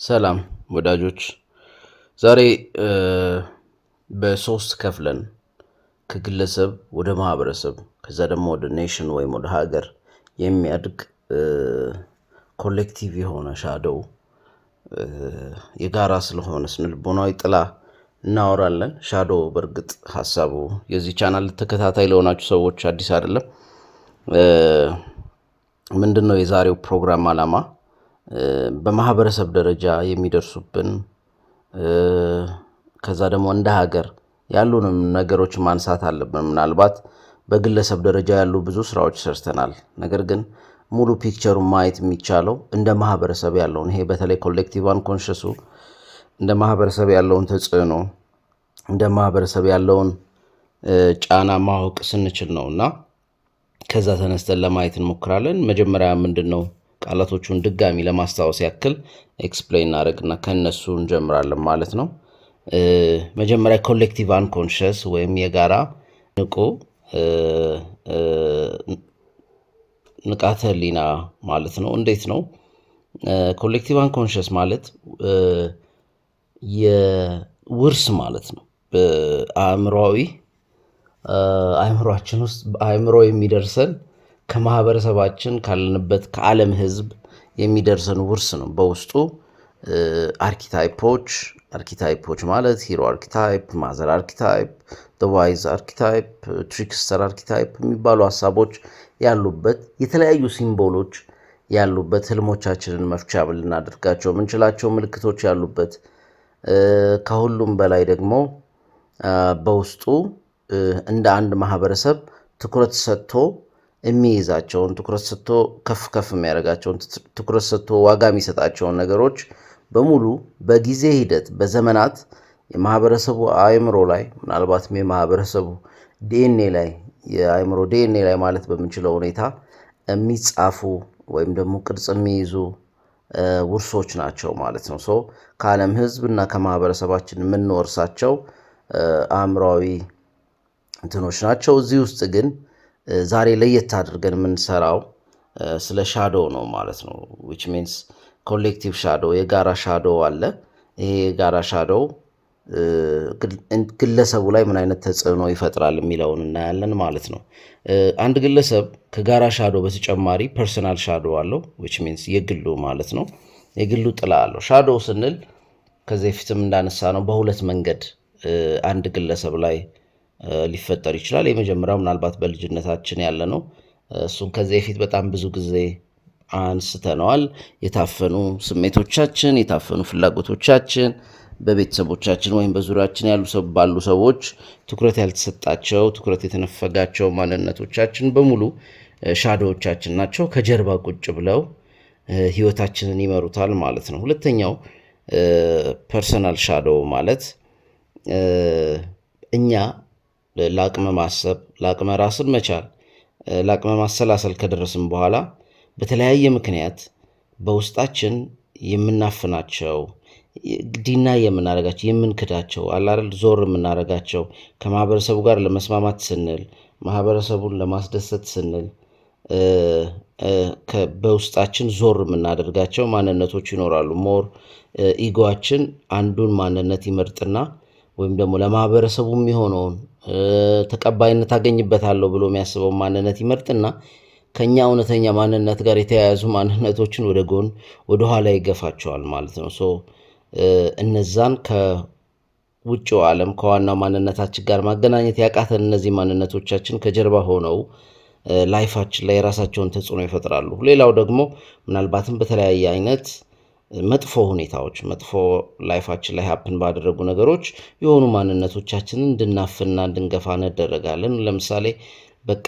ሰላም ወዳጆች፣ ዛሬ በሶስት ከፍለን ከግለሰብ ወደ ማህበረሰብ ከዛ ደግሞ ወደ ኔሽን ወይም ወደ ሀገር የሚያድግ ኮሌክቲቭ የሆነ ሻዶው የጋራ ስለሆነ ስነልቦናዊ ጥላ እናወራለን። ሻዶው በእርግጥ ሀሳቡ የዚህ ቻናል ተከታታይ ለሆናችሁ ሰዎች አዲስ አይደለም። ምንድነው የዛሬው ፕሮግራም ዓላማ? በማህበረሰብ ደረጃ የሚደርሱብን ከዛ ደግሞ እንደ ሀገር ያሉንም ነገሮች ማንሳት አለብን። ምናልባት በግለሰብ ደረጃ ያሉ ብዙ ስራዎች ሰርተናል። ነገር ግን ሙሉ ፒክቸሩን ማየት የሚቻለው እንደ ማህበረሰብ ያለውን ይሄ በተለይ ኮሌክቲቭ አንኮንሽሱ እንደ ማህበረሰብ ያለውን ተጽዕኖ እንደ ማህበረሰብ ያለውን ጫና ማወቅ ስንችል ነውና ከዛ ተነስተን ለማየት እንሞክራለን። መጀመሪያ ምንድነው ቃላቶቹን ድጋሚ ለማስታወስ ያክል ኤክስፕሌን እናደርግና ከነሱ እንጀምራለን ማለት ነው። መጀመሪያ ኮሌክቲቭ አንኮንሽስ ወይም የጋራ ንቁ ንቃተ ህሊና ማለት ነው። እንዴት ነው ኮሌክቲቭ አንኮንሽስ ማለት? የውርስ ማለት ነው። አእምሮአችን ውስጥ በአእምሮ የሚደርሰን ከማህበረሰባችን ካለንበት ከዓለም ህዝብ የሚደርሰን ውርስ ነው። በውስጡ አርኪታይፖች ማለት ሂሮ አርኪታይፕ፣ ማዘር አርኪታይፕ፣ ዋይዝ አርኪታይፕ፣ ትሪክስተር አርኪታይፕ የሚባሉ ሀሳቦች ያሉበት የተለያዩ ሲምቦሎች ያሉበት ህልሞቻችንን መፍቻ ልናደርጋቸው የምንችላቸው ምልክቶች ያሉበት ከሁሉም በላይ ደግሞ በውስጡ እንደ አንድ ማህበረሰብ ትኩረት ሰጥቶ የሚይዛቸውን ትኩረት ሰጥቶ ከፍ የሚያደርጋቸውን ትኩረት ሰጥቶ ዋጋ የሚሰጣቸውን ነገሮች በሙሉ በጊዜ ሂደት በዘመናት የማህበረሰቡ አእምሮ ላይ ምናልባትም የማህበረሰቡ ዲኤንኤ ላይ የአእምሮ ዲኤንኤ ላይ ማለት በምንችለው ሁኔታ የሚጻፉ ወይም ደግሞ ቅርጽ የሚይዙ ውርሶች ናቸው ማለት ነው። ከዓለም ህዝብ እና ከማህበረሰባችን የምንወርሳቸው አእምሯዊ እንትኖች ናቸው። እዚህ ውስጥ ግን ዛሬ ለየት አድርገን የምንሰራው ስለ ሻዶ ነው ማለት ነው። which means ኮሌክቲቭ ሻዶ የጋራ ሻዶ አለ። ይሄ የጋራ ሻዶ ግለሰቡ ላይ ምን አይነት ተጽዕኖ ይፈጥራል የሚለውን እናያለን ማለት ነው። አንድ ግለሰብ ከጋራ ሻዶ በተጨማሪ ፐርሰናል ሻዶ አለው which means የግሉ ማለት ነው። የግሉ ጥላ አለው። ሻዶ ስንል ከዚህ በፊትም እንዳነሳ ነው በሁለት መንገድ አንድ ግለሰብ ላይ ሊፈጠር ይችላል። የመጀመሪያው ምናልባት በልጅነታችን ያለ ነው። እሱን ከዚህ በፊት በጣም ብዙ ጊዜ አንስተነዋል። የታፈኑ ስሜቶቻችን፣ የታፈኑ ፍላጎቶቻችን በቤተሰቦቻችን ወይም በዙሪያችን ባሉ ሰዎች ትኩረት ያልተሰጣቸው ትኩረት የተነፈጋቸው ማንነቶቻችን በሙሉ ሻዶዎቻችን ናቸው። ከጀርባ ቁጭ ብለው ህይወታችንን ይመሩታል ማለት ነው። ሁለተኛው ፐርሰናል ሻዶ ማለት እኛ ለአቅመ ማሰብ ለአቅመ ራስን መቻል ለአቅመ ማሰላሰል ከደረስን በኋላ በተለያየ ምክንያት በውስጣችን የምናፍናቸው ዲና የምናደርጋቸው የምንክዳቸው አላረል ዞር የምናደርጋቸው ከማህበረሰቡ ጋር ለመስማማት ስንል ማህበረሰቡን ለማስደሰት ስንል በውስጣችን ዞር የምናደርጋቸው ማንነቶች ይኖራሉ። ሞር ኢጎአችን አንዱን ማንነት ይመርጥና ወይም ደግሞ ለማህበረሰቡ የሚሆነውን ተቀባይነት አገኝበታለሁ ብሎ የሚያስበው ማንነት ይመርጥና ከኛ እውነተኛ ማንነት ጋር የተያያዙ ማንነቶችን ወደ ጎን ወደ ኋላ ይገፋቸዋል ማለት ነው። እነዛን ከውጭው ዓለም ከዋናው ማንነታችን ጋር ማገናኘት ያቃተን እነዚህ ማንነቶቻችን ከጀርባ ሆነው ላይፋችን ላይ የራሳቸውን ተጽዕኖ ይፈጥራሉ። ሌላው ደግሞ ምናልባትም በተለያየ አይነት መጥፎ ሁኔታዎች መጥፎ ላይፋችን ላይ ሀፕን ባደረጉ ነገሮች የሆኑ ማንነቶቻችንን እንድናፍንና እንድንገፋ እንደረጋለን። ለምሳሌ በቃ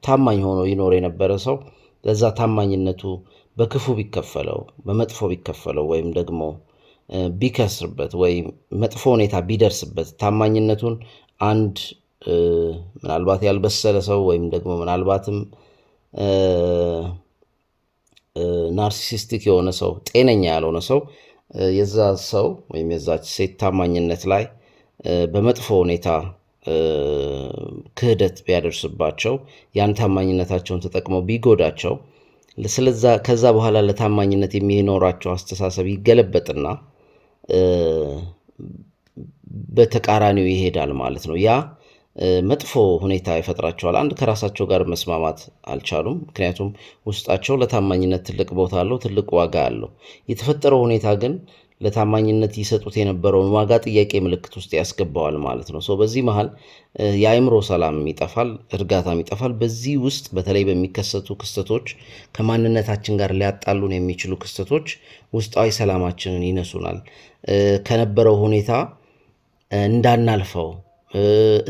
ታማኝ ሆኖ ይኖር የነበረ ሰው ለዛ ታማኝነቱ በክፉ ቢከፈለው በመጥፎ ቢከፈለው ወይም ደግሞ ቢከስርበት ወይም መጥፎ ሁኔታ ቢደርስበት ታማኝነቱን አንድ ምናልባት ያልበሰለ ሰው ወይም ደግሞ ምናልባትም ናርሲሲስቲክ የሆነ ሰው ጤነኛ ያልሆነ ሰው የዛ ሰው ወይም የዛች ሴት ታማኝነት ላይ በመጥፎ ሁኔታ ክህደት ቢያደርስባቸው ያን ታማኝነታቸውን ተጠቅመው ቢጎዳቸው ከዛ በኋላ ለታማኝነት የሚኖራቸው አስተሳሰብ ይገለበጥና በተቃራኒው ይሄዳል ማለት ነው። ያ መጥፎ ሁኔታ ይፈጥራቸዋል። አንድ ከራሳቸው ጋር መስማማት አልቻሉም። ምክንያቱም ውስጣቸው ለታማኝነት ትልቅ ቦታ አለው፣ ትልቅ ዋጋ አለው። የተፈጠረው ሁኔታ ግን ለታማኝነት ይሰጡት የነበረውን ዋጋ ጥያቄ ምልክት ውስጥ ያስገባዋል ማለት ነው። በዚህ መሀል የአእምሮ ሰላም ይጠፋል፣ እርጋታም ይጠፋል። በዚህ ውስጥ በተለይ በሚከሰቱ ክስተቶች፣ ከማንነታችን ጋር ሊያጣሉን የሚችሉ ክስተቶች ውስጣዊ ሰላማችንን ይነሱናል። ከነበረው ሁኔታ እንዳናልፈው፣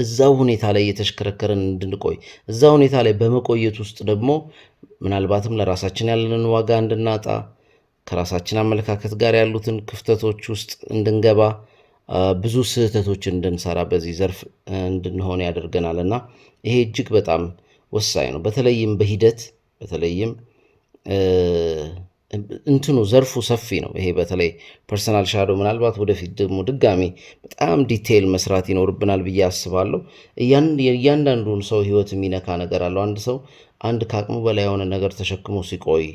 እዛው ሁኔታ ላይ እየተሽከረከርን እንድንቆይ፣ እዛ ሁኔታ ላይ በመቆየት ውስጥ ደግሞ ምናልባትም ለራሳችን ያለንን ዋጋ እንድናጣ፣ ከራሳችን አመለካከት ጋር ያሉትን ክፍተቶች ውስጥ እንድንገባ፣ ብዙ ስህተቶችን እንድንሰራ በዚህ ዘርፍ እንድንሆን ያደርገናል እና ይሄ እጅግ በጣም ወሳኝ ነው። በተለይም በሂደት በተለይም ዘርፉ ሰፊ ነው። ይሄ በተለይ ፐርሰናል ሻዶ ምናልባት ወደፊት ደግሞ ድጋሚ በጣም ዲቴይል መስራት ይኖርብናል ብዬ አስባለሁ። እያንዳንዱን ሰው ህይወት የሚነካ ነገር አለው። አንድ ሰው ከአቅሙ በላይ የሆነ ነገር ተሸክሞ ሲቆይ፣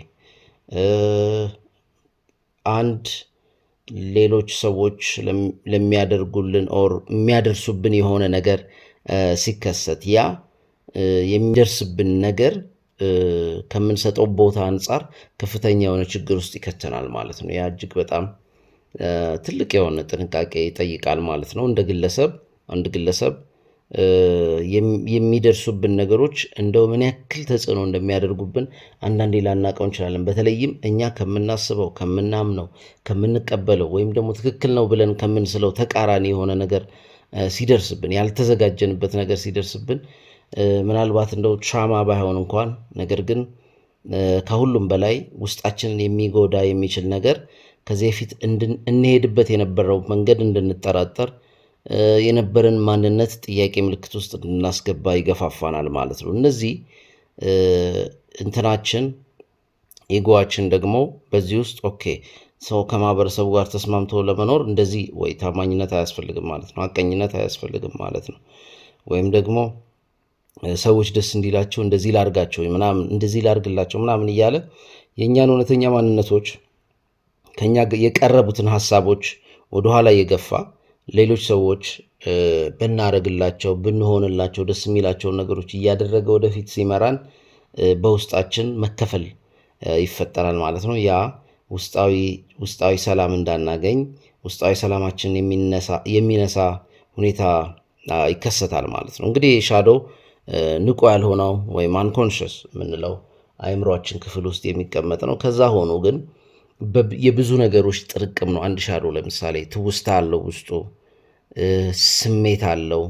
ሌሎች ሰዎች ለሚያደርጉልን ኦር የሚያደርሱብን የሆነ ነገር ሲከሰት፣ ያ የሚደርስብን ነገር ከምንሰጠው ቦታ አንጻር ከፍተኛ የሆነ ችግር ውስጥ ይከተናል ማለት ነው። ያ እጅግ በጣም ትልቅ የሆነ ጥንቃቄ ይጠይቃል ማለት ነው። አንድ ግለሰብ የሚደርሱብን ነገሮች እንደው ምን ያክል ተጽዕኖ እንደሚያደርጉብን አንዳንዴ ላናውቀው እንችላለን። በተለይም እኛ ከምናስበው፣ ከምናምነው፣ ከምንቀበለው ወይም ደግሞ ትክክል ነው ብለን ከምንስለው ተቃራኒ የሆነ ነገር ሲደርስብን፣ ያልተዘጋጀንበት ነገር ሲደርስብን ምናልባት እንደው ትራማ ባይሆን እንኳን ነገር ግን ከሁሉም በላይ ውስጣችንን የሚጎዳ የሚችል ነገር ከዚህ በፊት እንሄድበት የነበረው መንገድ እንድንጠራጠር፣ የነበረን ማንነት ጥያቄ ምልክት ውስጥ እንድናስገባ ይገፋፋናል ማለት ነው። እነዚህ እንትናችን ኢጎዋችን ደግሞ በዚህ ውስጥ ሰው ከማህበረሰቡ ጋር ተስማምቶ ለመኖር እንደዚህ ወይ ታማኝነት አያስፈልግም ማለት ነው፣ ሐቀኝነት አያስፈልግም ማለት ነው። ወይም ደግሞ ሰዎች ደስ እንዲላቸው እንደዚህ ላርጋቸው ምናምን እንደዚህ ላርግላቸው ምናምን እያለ የእኛን እውነተኛ ማንነቶች ከኛ የቀረቡትን ሀሳቦች ወደኋላ እየገፋ ሌሎች ሰዎች ብናረግላቸው ብንሆንላቸው ደስ የሚላቸውን ነገሮች እያደረገ ወደፊት ሲመራን በውስጣችን መከፈል ይፈጠራል ማለት ነው። ያ ውስጣዊ ሰላም እንዳናገኝ፣ ውስጣዊ ሰላማችን የሚነሳ ሁኔታ ይከሰታል ማለት ነው። እንግዲህ ሻዶ ንቁ ያልሆነው ወይም አንኮንሽስ የምንለው አእምሯችን ክፍል ውስጥ የሚቀመጥ ነው። ከዛ ሆኖ ግን የብዙ ነገሮች ጥርቅም ነው። አንድ ሻዶ ለምሳሌ ትውስታ አለው፣ ውስጡ ስሜት አለው፣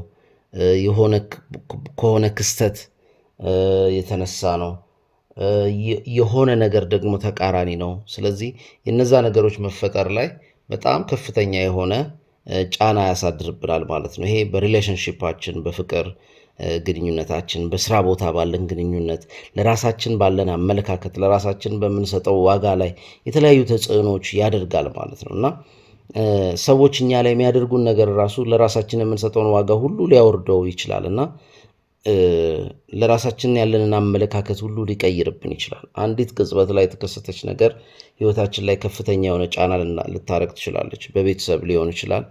ከሆነ ክስተት የተነሳ ነው፣ የሆነ ነገር ደግሞ ተቃራኒ ነው። ስለዚህ የነዛ ነገሮች መፈጠር ላይ በጣም ከፍተኛ የሆነ ጫና ያሳድርብናል ማለት ነው። ይሄ በሪሌሽንሺፓችን፣ በፍቅር ግንኙነታችን፣ በስራ ቦታ ባለን ግንኙነት፣ ለራሳችን ባለን አመለካከት፣ ለራሳችን በምንሰጠው ዋጋ ላይ የተለያዩ ተጽዕኖዎች ያደርጋል ማለት ነው እና ሰዎች እኛ ላይ የሚያደርጉን ነገር ራሱ ለራሳችን የምንሰጠውን ዋጋ ሁሉ ሊያወርደው ይችላል እና ለራሳችን ያለንን አመለካከት ሁሉ ሊቀይርብን ይችላል። አንዲት ቅጽበት ላይ የተከሰተች ነገር ህይወታችን ላይ ከፍተኛ የሆነ ጫና ልታረግ ትችላለች። በቤተሰብ ሊሆን ይችላል፣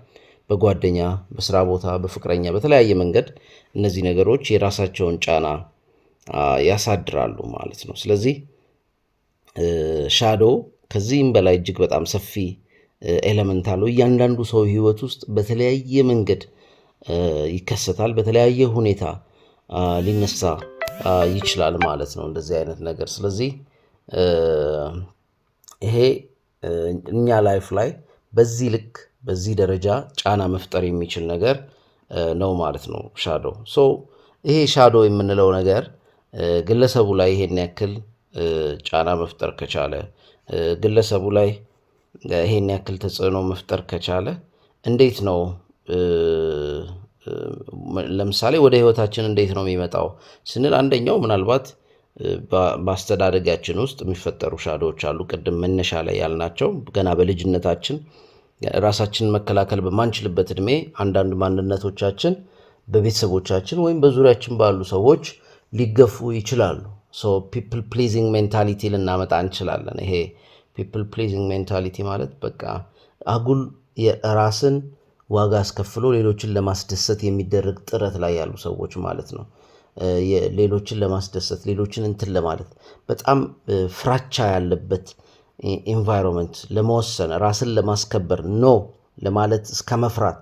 በጓደኛ፣ በስራ ቦታ፣ በፍቅረኛ፣ በተለያየ መንገድ እነዚህ ነገሮች የራሳቸውን ጫና ያሳድራሉ ማለት ነው። ስለዚህ ሻዶ ከዚህም በላይ እጅግ በጣም ሰፊ ኤለመንት አለው። እያንዳንዱ ሰው ህይወት ውስጥ በተለያየ መንገድ ይከሰታል፣ በተለያየ ሁኔታ ሊነሳ ይችላል ማለት ነው እንደዚህ አይነት ነገር። ስለዚህ ይሄ እኛ ላይፍ ላይ በዚህ ልክ በዚህ ደረጃ ጫና መፍጠር የሚችል ነገር ነው ማለት ነው ሻዶ። ይሄ ሻዶ የምንለው ነገር ግለሰቡ ላይ ይሄን ያክል ጫና መፍጠር ከቻለ፣ ግለሰቡ ላይ ይሄን ያክል ተጽዕኖ መፍጠር ከቻለ እንዴት ነው ለምሳሌ ወደ ህይወታችን እንዴት ነው የሚመጣው ስንል፣ አንደኛው ምናልባት በአስተዳደጋችን ውስጥ የሚፈጠሩ ሻዶዎች አሉ። ቅድም መነሻ ላይ ያልናቸው ገና በልጅነታችን ራሳችንን መከላከል በማንችልበት እድሜ አንዳንድ ማንነቶቻችን በቤተሰቦቻችን ወይም በዙሪያችን ባሉ ሰዎች ሊገፉ ይችላሉ። ፒፕል ፕሊዚንግ ሜንታሊቲ ልናመጣ እንችላለን። ይሄ ፒፕል ፕሊዚንግ ሜንታሊቲ ማለት በቃ አጉል የራስን ዋጋ አስከፍሎ ሌሎችን ለማስደሰት የሚደረግ ጥረት ላይ ያሉ ሰዎች ማለት ነው። ሌሎችን ለማስደሰት ሌሎችን እንትን ለማለት በጣም ፍራቻ ያለበት ኢንቫይሮንመንት፣ ለመወሰን ራስን ለማስከበር ኖ ለማለት እስከ መፍራት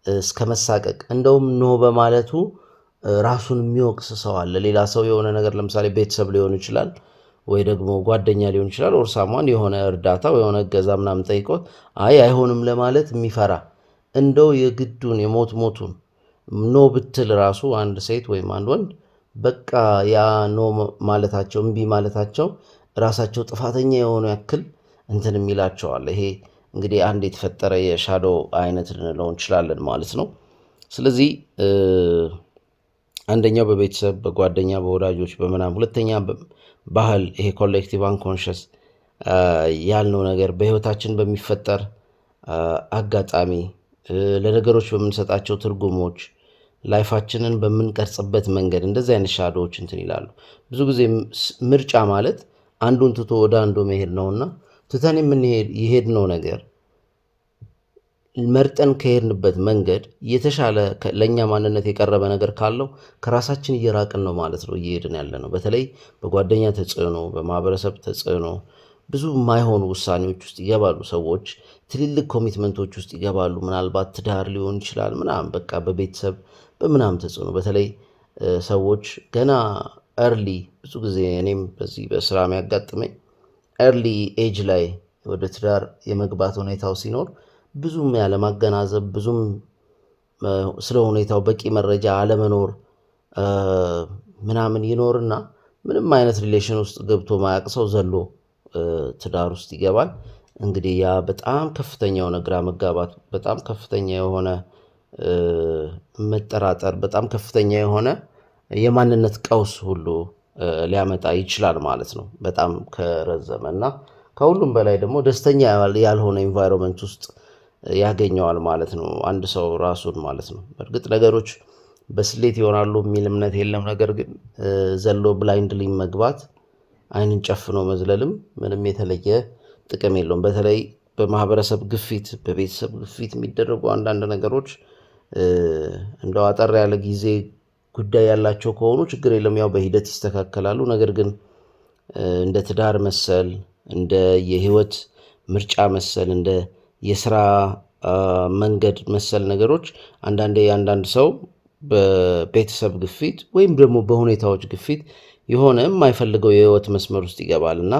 እስከ መሳቀቅ፣ እንደውም ኖ በማለቱ ራሱን የሚወቅስ ሰው አለ። ሌላ ሰው የሆነ ነገር ለምሳሌ ቤተሰብ ሊሆን ይችላል ወይ ደግሞ ጓደኛ ሊሆን ይችላል፣ ኦርሳሟን የሆነ እርዳታ ወይ የሆነ እገዛ ምናምን ጠይቆት አይሆንም ለማለት የሚፈራ እንደው የግዱን የሞቱን ኖ ብትል ራሱ አንድ ሴት ወይም አንድ ወንድ በቃ ያ ኖ ማለታቸው እምቢ ማለታቸው ራሳቸው ጥፋተኛ የሆኑ ያክል እንትን የሚላቸዋል። ይሄ እንግዲህ አንድ የተፈጠረ የሻዶ አይነት ልንለው እንችላለን ማለት ነው። ስለዚህ አንደኛው በቤተሰብ በጓደኛ በወዳጆች በምናምን፣ ሁለተኛ ባህል፣ ይሄ ኮሌክቲቭ አንኮንሽስ ያልነው ነገር በህይወታችን በሚፈጠር አጋጣሚ ለነገሮች በምንሰጣቸው ትርጉሞች ላይፋችንን በምንቀርጽበት መንገድ እንደዚህ አይነት ሻዶዎች እንትን ይላሉ። ብዙ ጊዜ ምርጫ ማለት አንዱን ትቶ ወደ አንዱ መሄድ ነውና ትተን የሄድነው ነገር መርጠን ከሄድንበት መንገድ የተሻለ ለእኛ ማንነት የቀረበ ነገር ካለው ከራሳችን እየራቅን ነው ማለት ነው እየሄድን ያለ ነው። በተለይ በጓደኛ ተጽዕኖ፣ በማህበረሰብ ተጽዕኖ ብዙ የማይሆኑ ውሳኔዎች ውስጥ ይገባሉ ሰዎች። ትልልቅ ኮሚትመንቶች ውስጥ ይገባሉ። ምናልባት ትዳር ሊሆን ይችላል ምናምን፣ በቃ በቤተሰብ በምናምን ተጽዕኖ በተለይ ሰዎች ገና ኤርሊ ብዙ ጊዜ እኔም በዚህ በስራ የሚያጋጥመኝ ኤርሊ ኤጅ ላይ ወደ ትዳር የመግባት ሁኔታው ሲኖር ብዙም ያለማገናዘብ፣ ብዙም ስለ ሁኔታው በቂ መረጃ አለመኖር ምናምን ይኖርና ምንም አይነት ሪሌሽን ውስጥ ገብቶ ማያቅ ሰው ዘሎ ትዳር ውስጥ ይገባል። እንግዲህ ያ በጣም ከፍተኛ የሆነ ግራ መጋባት፣ በጣም ከፍተኛ የሆነ መጠራጠር፣ በጣም ከፍተኛ የሆነ የማንነት ቀውስ ሁሉ ሊያመጣ ይችላል ማለት ነው በጣም ከረዘመ እና ከሁሉም በላይ ደግሞ ደስተኛ ያልሆነ ኢንቫይሮንመንት ውስጥ ያገኘዋል ማለት ነው አንድ ሰው ራሱን ማለት ነው። በእርግጥ ነገሮች በስሌት ይሆናሉ የሚል እምነት የለም። ነገር ግን ዘሎ ብላይንድሊ መግባት፣ አይንን ጨፍኖ መዝለልም ምንም የተለየ ጥቅም የለውም። በተለይ በማህበረሰብ ግፊት፣ በቤተሰብ ግፊት የሚደረጉ አንዳንድ ነገሮች እንደው አጠር ያለ ጊዜ ጉዳይ ያላቸው ከሆኑ ችግር የለም፣ ያው በሂደት ይስተካከላሉ። ነገር ግን እንደ ትዳር መሰል፣ እንደ የህይወት ምርጫ መሰል፣ እንደ የስራ መንገድ መሰል ነገሮች አንዳንድ ሰው በቤተሰብ ግፊት ወይም ደግሞ በሁኔታዎች ግፊት የሆነ የማይፈልገው የህይወት መስመር ውስጥ ይገባል እና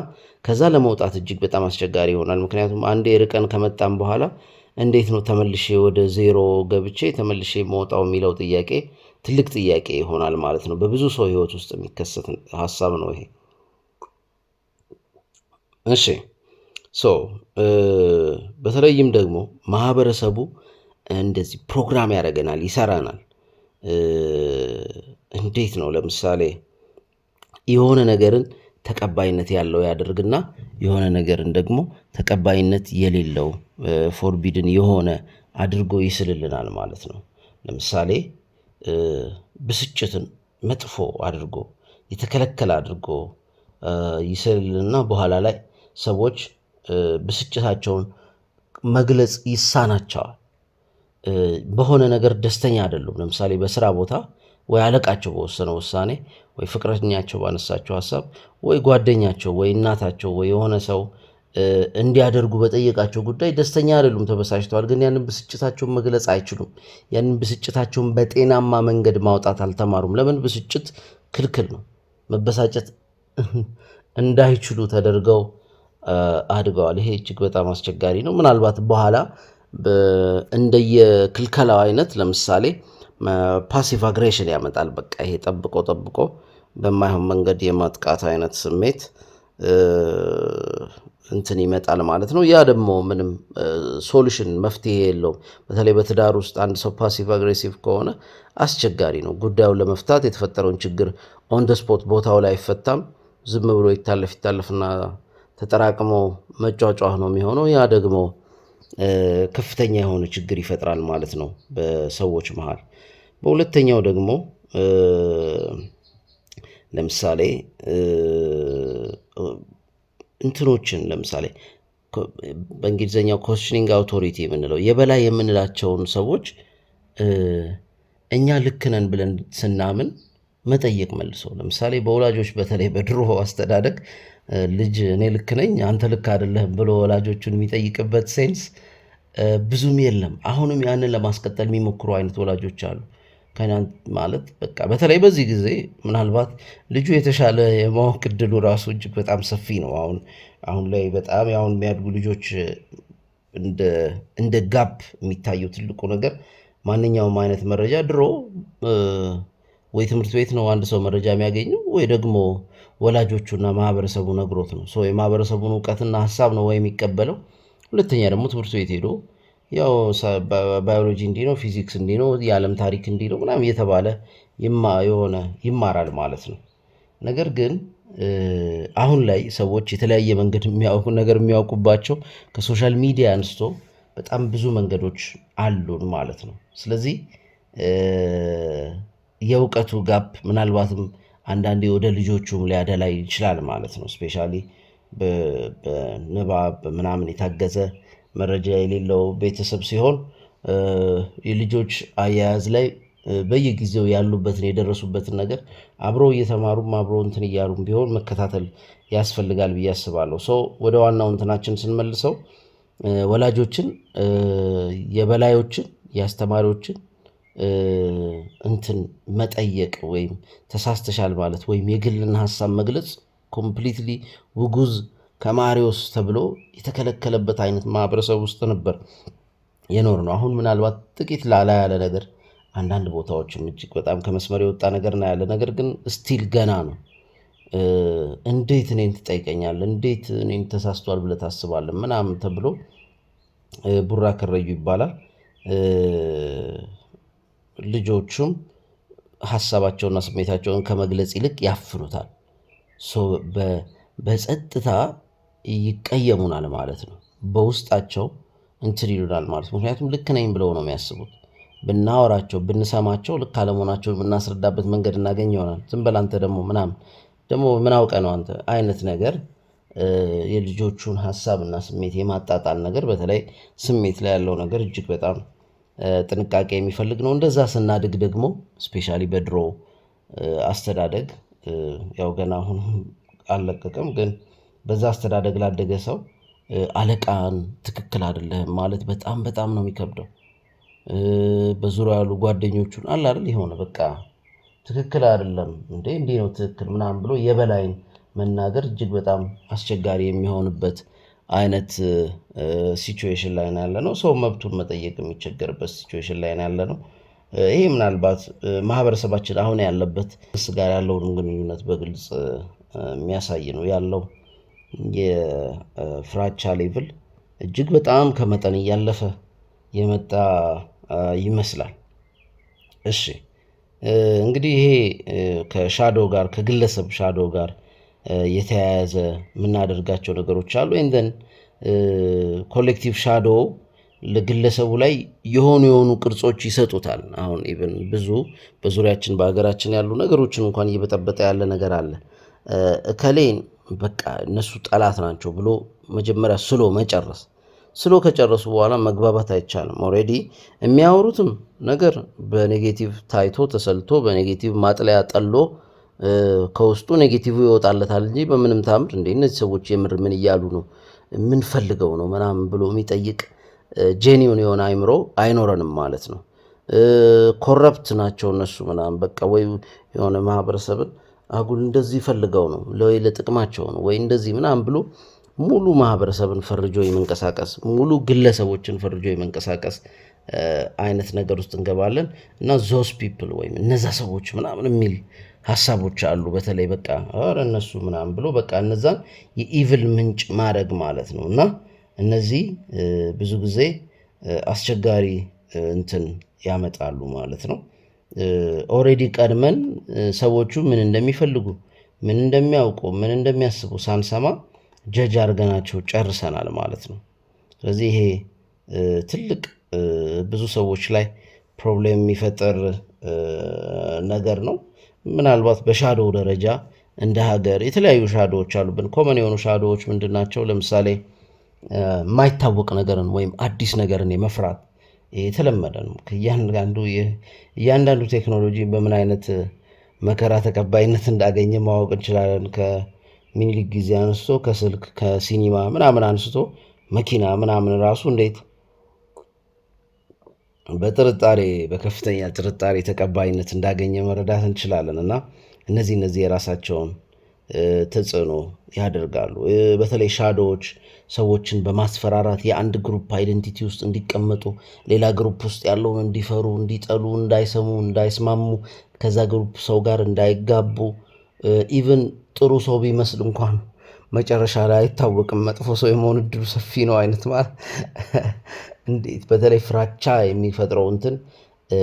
ከዛ ለመውጣት እጅግ በጣም አስቸጋሪ ይሆናል። ምክንያቱም አንዴ ርቀን ከመጣም በኋላ እንዴት ነው ተመልሼ ወደ ዜሮ ገብቼ ተመልሼ መውጣው የሚለው ጥያቄ ትልቅ ጥያቄ ይሆናል ማለት ነው። በብዙ ሰው ህይወት ውስጥ የሚከሰት ሀሳብ ነው ይሄ። እሺ በተለይም ደግሞ ማህበረሰቡ እንደዚህ ፕሮግራም ያደርገናል፣ ይሰራናል። እንዴት ነው ለምሳሌ የሆነ ነገርን ተቀባይነት ያለው ያደርግና የሆነ ነገርን ደግሞ ተቀባይነት የሌለው ፎርቢድን የሆነ አድርጎ ይስልልናል ማለት ነው። ለምሳሌ ብስጭትን መጥፎ አድርጎ የተከለከለ አድርጎ ይስልልና በኋላ ላይ ሰዎች ብስጭታቸውን መግለጽ ይሳናቸዋል። በሆነ ነገር ደስተኛ አይደሉም። ለምሳሌ በስራ ቦታ ወይ አለቃቸው በወሰነው ውሳኔ፣ ወይ ፍቅረኛቸው ባነሳቸው ሀሳብ፣ ወይ ጓደኛቸው፣ ወይ እናታቸው፣ ወይ የሆነ ሰው እንዲያደርጉ በጠየቃቸው ጉዳይ ደስተኛ አይደሉም፣ ተበሳጭተዋል። ግን ያንን ብስጭታቸውን መግለጽ አይችሉም። ያንን ብስጭታቸውን በጤናማ መንገድ ማውጣት አልተማሩም። ለምን? ብስጭት ክልክል ነው። መበሳጨት እንዳይችሉ ተደርገው አድገዋል። ይሄ እጅግ በጣም አስቸጋሪ ነው። ምናልባት በኋላ እንደየክልከላው አይነት ለምሳሌ ፓሲቭ አግሬሽን ያመጣል። በቃ ይሄ ጠብቆ በማይሆን መንገድ የማጥቃት አይነት ስሜት እንትን ይመጣል ማለት ነው። ያ ደግሞ ምንም ሶሉሽን መፍትሄ የለውም። በተለይ በትዳር ውስጥ አንድ ሰው ፓሲቭ አግሬሲቭ ከሆነ አስቸጋሪ ነው። ጉዳዩን ለመፍታት የተፈጠረውን ችግር ኦን ደ ስፖት ቦታው ላይ አይፈታም። ዝም ብሎ ይታለፍና ተጠራቅሞ መጫጫህ ነው የሚሆነው። ያ ደግሞ ከፍተኛ የሆነ ችግር ይፈጥራል ማለት ነው በሰዎች መሃል። በሁለተኛው ደግሞ ለምሳሌ እንትኖችን ለምሳሌ በእንግሊዝኛው ኮስችኒንግ አውቶሪቲ የምንለው የበላይ የምንላቸውን ሰዎች እኛ ልክ ነን ብለን ስናምን መጠየቅ መልሶ ለምሳሌ በወላጆች በተለይ በድሮ አስተዳደግ ልጅ እኔ ልክ ነኝ አንተ ልክ አይደለህም ብሎ ወላጆቹን የሚጠይቅበት ሴንስ ብዙም የለም። አሁንም ያንን ለማስቀጠል የሚሞክሩ አይነት ወላጆች አሉ። ማለት በቃ በተለይ በዚህ ጊዜ ምናልባት ልጁ የተሻለ የማወቅ እድሉ ራሱ እጅግ በጣም ሰፊ ነው። አሁን ላይ በጣም አሁን የሚያድጉ ልጆች እንደ ጋፕ የሚታየው ትልቁ ነገር ማንኛውም አይነት መረጃ ድሮ ወይ ትምህርት ቤት ነው አንድ ሰው መረጃ የሚያገኘው ወይ ደግሞ ወላጆቹና ማህበረሰቡ ነግሮት ነው። የማህበረሰቡን እውቀትና ሀሳብ ነው ወይ የሚቀበለው። ሁለተኛ ደግሞ ትምህርት ቤት ሄዶ ያው ባዮሎጂ እንዲህ ነው፣ ፊዚክስ እንዲህ ነው፣ የዓለም ታሪክ እንዲህ ነው ምናምን እየተባለ ይማራል ማለት ነው። ነገር ግን አሁን ላይ ሰዎች የተለያየ መንገድ ነገር የሚያውቁባቸው ከሶሻል ሚዲያ አንስቶ በጣም ብዙ መንገዶች አሉን ማለት ነው። ስለዚህ የእውቀቱ ጋፕ ምናልባትም አንዳንዴ ወደ ልጆቹም ሊያደላ ይችላል ማለት ነው። ስፔሻሊ በንባብ ምናምን የታገዘ መረጃ የሌለው ቤተሰብ ሲሆን የልጆች አያያዝ ላይ በየጊዜው ያሉበትን የደረሱበትን ነገር አብሮ እየተማሩም አብሮ እንትን እያሉም ቢሆን መከታተል ያስፈልጋል ብዬ አስባለሁ። ወደ ዋናው እንትናችን ስንመልሰው ወላጆችን፣ የበላዮችን፣ የአስተማሪዎችን እንትን መጠየቅ ወይም ተሳስተሻል ማለት ወይም የግልን ሀሳብ መግለጽ ኮምፕሊትሊ ውጉዝ ከማሪዎስ ተብሎ የተከለከለበት አይነት ማህበረሰብ ውስጥ ነበር የኖር ነው። አሁን ምናልባት ጥቂት ላላ ያለ ነገር አንዳንድ ቦታዎችም እጅግ በጣም ከመስመር የወጣ ነገር ና ያለ ነገር ግን ስቲል ገና ነው። እንዴት እኔን ትጠይቀኛለህ? እንዴት እኔን ተሳስቷል ብለህ ታስባለህ? ምናምን ተብሎ ቡራ ከረዩ ይባላል። ልጆቹም ሀሳባቸውና ስሜታቸውን ከመግለጽ ይልቅ ያፍኑታል። በጸጥታ ይቀየሙናል ማለት ነው። በውስጣቸው እንትን ይሉናል ማለት ነው። ምክንያቱም ልክ ነኝ ብለው ነው የሚያስቡት። ብናወራቸው ብንሰማቸው ልክ አለመሆናቸው ብናስረዳበት መንገድ እናገኝ ይሆናል። ዝም በል አንተ ደግሞ ምን አውቀህ ነው አንተ አይነት ነገር የልጆቹን ሀሳብና ስሜት የማጣጣል ነገር፣ በተለይ ስሜት ላይ ያለው ነገር እጅግ በጣም ጥንቃቄ የሚፈልግ ነው። እንደዛ ስናድግ ደግሞ ስፔሻሊ በድሮ አስተዳደግ ያው ገና አሁን አልለቀቀም፣ ግን በዛ አስተዳደግ ላደገ ሰው አለቃን ትክክል አይደለህም ማለት በጣም በጣም ነው የሚከብደው። በዙሪያ ያሉ ጓደኞቹን አለ አይደል የሆነ በቃ ትክክል አይደለም እንዴ እንዲህ ነው ትክክል ምናምን ብሎ የበላይን መናገር እጅግ በጣም አስቸጋሪ የሚሆንበት አይነት ሲቹዌሽን ላይ ነው ያለነው። ሰው መብቱን መጠየቅ የሚቸገርበት ሲቹዌሽን ላይ ነው ያለነው። ይሄ ምናልባት ማህበረሰባችን አሁን ያለበት ጋር ያለውን ግንኙነት በግልጽ የሚያሳይ ነው። ያለው የፍራቻ ሌቭል እጅግ በጣም ከመጠን እያለፈ የመጣ ይመስላል። እሺ እንግዲህ ይሄ ከሻዶ ጋር ከግለሰብ ሻዶ ጋር የተያያዘ የምናደርጋቸው ነገሮች አሉ። እንደን ኮሌክቲቭ ሻዶ ለግለሰቡ ላይ የሆኑ ቅርጾች ይሰጡታል። አሁን ኢቭን ብዙ በዙሪያችን በሀገራችን ያሉ ነገሮችን እንኳን እየበጠበጠ ያለ ነገር አለ። እከሌን በቃ እነሱ ጠላት ናቸው ብሎ መጀመሪያ ስሎ ከጨረሱ በኋላ መግባባት አይቻልም። ኦልሬዲ የሚያወሩትም ነገር በኔጌቲቭ ታይቶ ተሰልቶ በኔጌቲቭ ማጥለያ ጠሎ ከውስጡ ኔጌቲቭ ይወጣለታል እንጂ በምንም ታምር እንደ እነዚህ ሰዎች የምር ምን እያሉ ነው ምን ፈልገው ነው ምናምን ብሎ የሚጠይቅ ጄኒውን የሆነ አይምሮ አይኖረንም ማለት ነው። ኮረፕት ናቸው እነሱ ምናምን በቃ ወይ የሆነ ማህበረሰብን አጉል እንደዚህ ፈልገው ነው ወይ ለጥቅማቸው ነው ወይ እንደዚህ ምናምን ብሎ ሙሉ ማህበረሰብን ፈርጆ የመንቀሳቀስ ሙሉ ግለሰቦችን ፈርጆ የመንቀሳቀስ አይነት ነገር ውስጥ እንገባለን እና ዞስ ፒፕል ወይም እነዛ ሰዎች ምናምን የሚል ሀሳቦች አሉ። በተለይ በቃ ኧረ እነሱ ምናምን ብሎ በቃ እነዛን የኢቭል ምንጭ ማድረግ ማለት ነው። እና እነዚህ ብዙ ጊዜ አስቸጋሪ እንትን ያመጣሉ ማለት ነው። ኦልሬዲ ቀድመን ሰዎቹ ምን እንደሚፈልጉ ምን እንደሚያውቁ ምን እንደሚያስቡ ሳንሰማ ጀጅ አድርገናቸው ጨርሰናል ማለት ነው። ስለዚህ ይሄ ትልቅ ብዙ ሰዎች ላይ ፕሮብሌም የሚፈጠር ነገር ነው። ምናልባት በሻዶው ደረጃ እንደ ሀገር የተለያዩ ሻዶዎች አሉብን። ኮመን የሆኑ ሻዶዎች ምንድን ናቸው? ለምሳሌ የማይታወቅ ነገርን ወይም አዲስ ነገርን የመፍራት የተለመደ ነው። እያንዳንዱ ቴክኖሎጂ በምን አይነት መከራ ተቀባይነት እንዳገኘ ማወቅ እንችላለን። ከሚኒሊክ ጊዜ አንስቶ ከስልክ ከሲኒማ ምናምን አንስቶ መኪና ምናምን ራሱ እንዴት በከፍተኛ ጥርጣሬ ተቀባይነት እንዳገኘ መረዳት እንችላለን። እና እነዚህ የራሳቸውን ተጽዕኖ ያደርጋሉ። በተለይ ሻዶዎች ሰዎችን በማስፈራራት የአንድ ግሩፕ አይደንቲቲ ውስጥ እንዲቀመጡ፣ ሌላ ግሩፕ ውስጥ ያለውን እንዲፈሩ፣ እንዲጠሉ፣ እንዳይሰሙ፣ እንዳይስማሙ፣ ከዛ ግሩፕ ሰው ጋር እንዳይጋቡ፣ ኢቭን ጥሩ ሰው ቢመስል እንኳን መጨረሻ ላይ አይታወቅም፣ መጥፎ ሰው የመሆን እድሉ ሰፊ ነው አይነት ማለት እንዴት በተለይ ፍራቻ የሚፈጥረው እንትን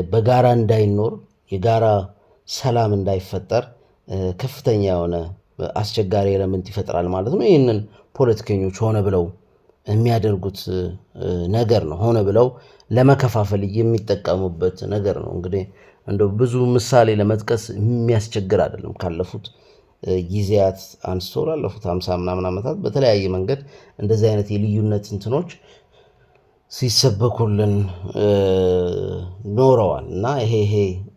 በጋራ እንዳይኖር የጋራ ሰላም እንዳይፈጠር ከፍተኛ የሆነ አስቸጋሪ ኤለመንት ይፈጥራል ማለት ነው። ይህንን ፖለቲከኞች ሆነ ብለው የሚያደርጉት ነገር ነው። ሆነ ብለው ለመከፋፈል የሚጠቀሙበት ነገር ነው። እንግዲህ እንደው ብዙ ምሳሌ ለመጥቀስ የሚያስቸግር አይደለም። ካለፉት ጊዜያት አንስቶ ላለፉት 50 ምናምን ዓመታት በተለያየ መንገድ እንደዚህ አይነት የልዩነት እንትኖች ሲሰበኩልን ኖረዋል እና ይሄ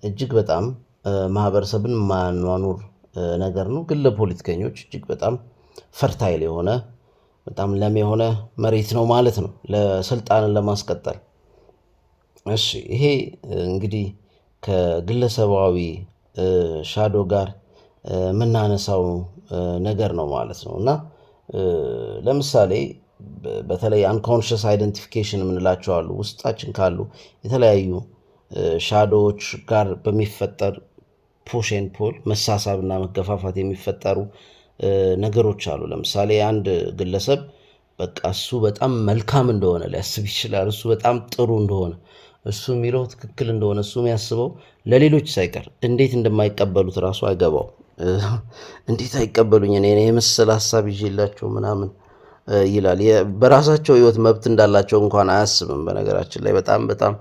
እጅግ በጣም ማህበረሰብን ማኗኑር ነገር ነው። ግን ለፖለቲከኞች እጅግ በጣም ፈርታይል የሆነ በጣም ለም የሆነ መሬት ነው ማለት ነው ለስልጣንን ለማስቀጠል። እሺ ይሄ እንግዲህ ከግለሰባዊ ሻዶ ጋር የምናነሳው ነገር ነው ማለት ነው እና ለምሳሌ በተለይ አንኮንሽስ አይደንቲፊኬሽን የምንላቸው አሉ። ውስጣችን ካሉ የተለያዩ ሻዶዎች ጋር በሚፈጠር ፑሽን ፑል መሳሳብና መገፋፋት የሚፈጠሩ ነገሮች አሉ። ለምሳሌ አንድ ግለሰብ በቃ እሱ በጣም መልካም እንደሆነ ሊያስብ ይችላል። እሱ በጣም ጥሩ እንደሆነ፣ እሱ የሚለው ትክክል እንደሆነ፣ እሱ የሚያስበው ለሌሎች ሳይቀር እንዴት እንደማይቀበሉት ራሱ አይገባው። እንዴት አይቀበሉኝ እኔ የመሰለ ሀሳብ ይዤላቸው ምናምን ይላል። በራሳቸው ህይወት መብት እንዳላቸው እንኳን አያስብም። በነገራችን ላይ በጣም በጣም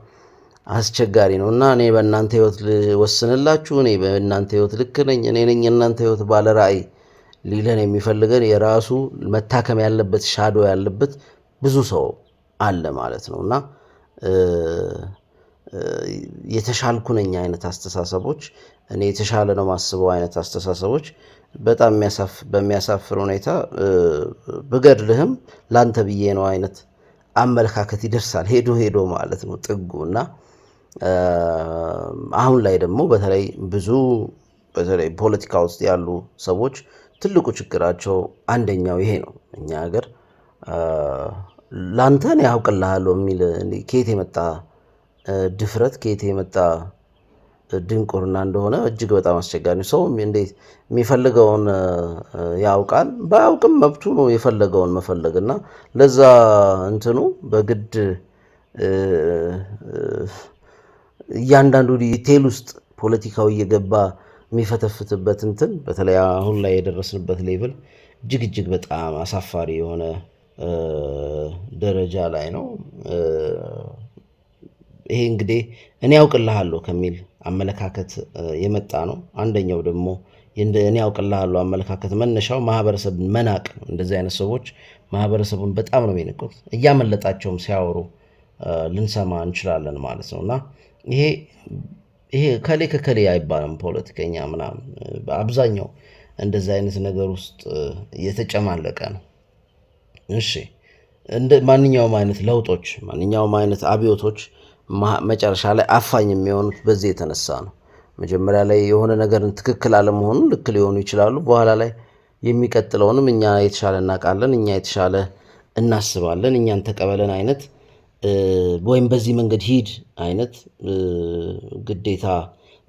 አስቸጋሪ ነው እና እኔ በእናንተ ህይወት ልወስንላችሁ፣ እኔ በእናንተ ህይወት ልክ ነኝ፣ እኔ ነኝ የእናንተ ህይወት ባለ ራዕይ ሊለን የሚፈልገን የራሱ መታከም ያለበት ሻዶ ያለበት ብዙ ሰው አለ ማለት ነው እና የተሻልኩ ነኝ አይነት አስተሳሰቦች፣ እኔ የተሻለ ነው ማስበው አይነት አስተሳሰቦች በጣም በሚያሳፍር ሁኔታ ብገድልህም ላንተ ብዬ ነው አይነት አመለካከት ይደርሳል ሄዶ ማለት ነው ጥጉ። እና አሁን ላይ ደግሞ በተለይ ፖለቲካ ውስጥ ያሉ ሰዎች ትልቁ ችግራቸው አንደኛው ይሄ ነው። እኛ ሀገር ላንተን ያውቅልሃለሁ የሚል ከየት የመጣ ድፍረት ከየት የመጣ ድንቁርና እንደሆነ እጅግ በጣም አስቸጋሪ ነው። ሰው እንዴት የሚፈልገውን ያውቃል? ባያውቅም መብቱ ነው የፈለገውን መፈለግ እና ለዛ እንትኑ በግድ እያንዳንዱ ዲቴል ውስጥ ፖለቲካው እየገባ የሚፈተፍትበት እንትን በተለይ አሁን ላይ የደረስንበት ሌቭል እጅግ በጣም አሳፋሪ የሆነ ደረጃ ላይ ነው። ይሄ እንግዲህ እኔ ያውቅልሃለሁ ከሚል አመለካከት የመጣ ነው። አንደኛው ደግሞ እኔ ያውቅልሃለሁ አመለካከት መነሻው ማህበረሰብን መናቅ ነው። እንደዚህ አይነት ሰዎች ማህበረሰቡን በጣም ነው የሚንቁት። እያመለጣቸውም ሲያወሩ ልንሰማ እንችላለን ማለት ነው እና ይሄ ከሌ አይባልም ፖለቲከኛ ምናምን። በአብዛኛው እንደዚህ አይነት ነገር ውስጥ የተጨማለቀ ነው። እሺ እንደ ማንኛውም አይነት ለውጦች፣ ማንኛውም አይነት አብዮቶች መጨረሻ ላይ አፋኝ የሚሆኑት በዚህ የተነሳ ነው። መጀመሪያ ላይ የሆነ ነገርን ትክክል አለመሆኑን ልክ ሊሆኑ ይችላሉ። በኋላ ላይ የሚቀጥለውንም እኛ የተሻለ እናውቃለን፣ እኛ የተሻለ እናስባለን፣ እኛን ተቀበለን አይነት ወይም በዚህ መንገድ ሂድ አይነት ግዴታ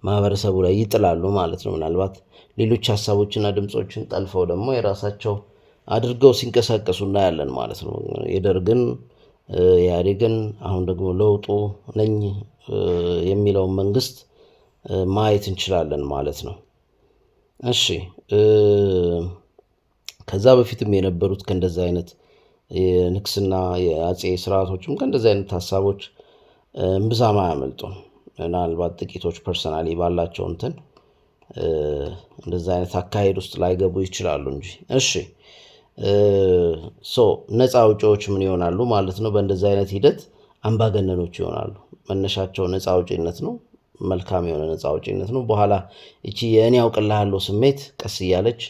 ማህበረሰቡ ላይ ይጥላሉ ማለት ነው። ምናልባት ሌሎች ሀሳቦችና ድምፆችን ጠልፈው ደግሞ የራሳቸው አድርገው ሲንቀሳቀሱ እናያለን ማለት ነው። የደርግን ኢህአዴግን አሁን ደግሞ ለውጡ ነኝ የሚለውን መንግስት ማየት እንችላለን ማለት ነው። እሺ ከዛ በፊትም የነበሩት ከእንደዚህ አይነት የንግስና የአጼ ስርዓቶችም ከእንደዚህ አይነት ሀሳቦች እምብዛም አያመልጡም። ምናልባት ጥቂቶች ፐርሰናሊ ባላቸው እንትን እንደዛ አይነት አካሄድ ውስጥ ላይገቡ ይችላሉ እንጂ። እሺ ነፃ አውጪዎች ምን ይሆናሉ ማለት ነው? በእንደዛ አይነት ሂደት አምባገነኖች ይሆናሉ። መነሻቸው ነፃ አውጪነት ነው። መልካም የሆነ ነፃ አውጪነት ነው። በኋላ እቺ የእኔ ያውቅልሃለሁ ስሜት ቀስ እያለች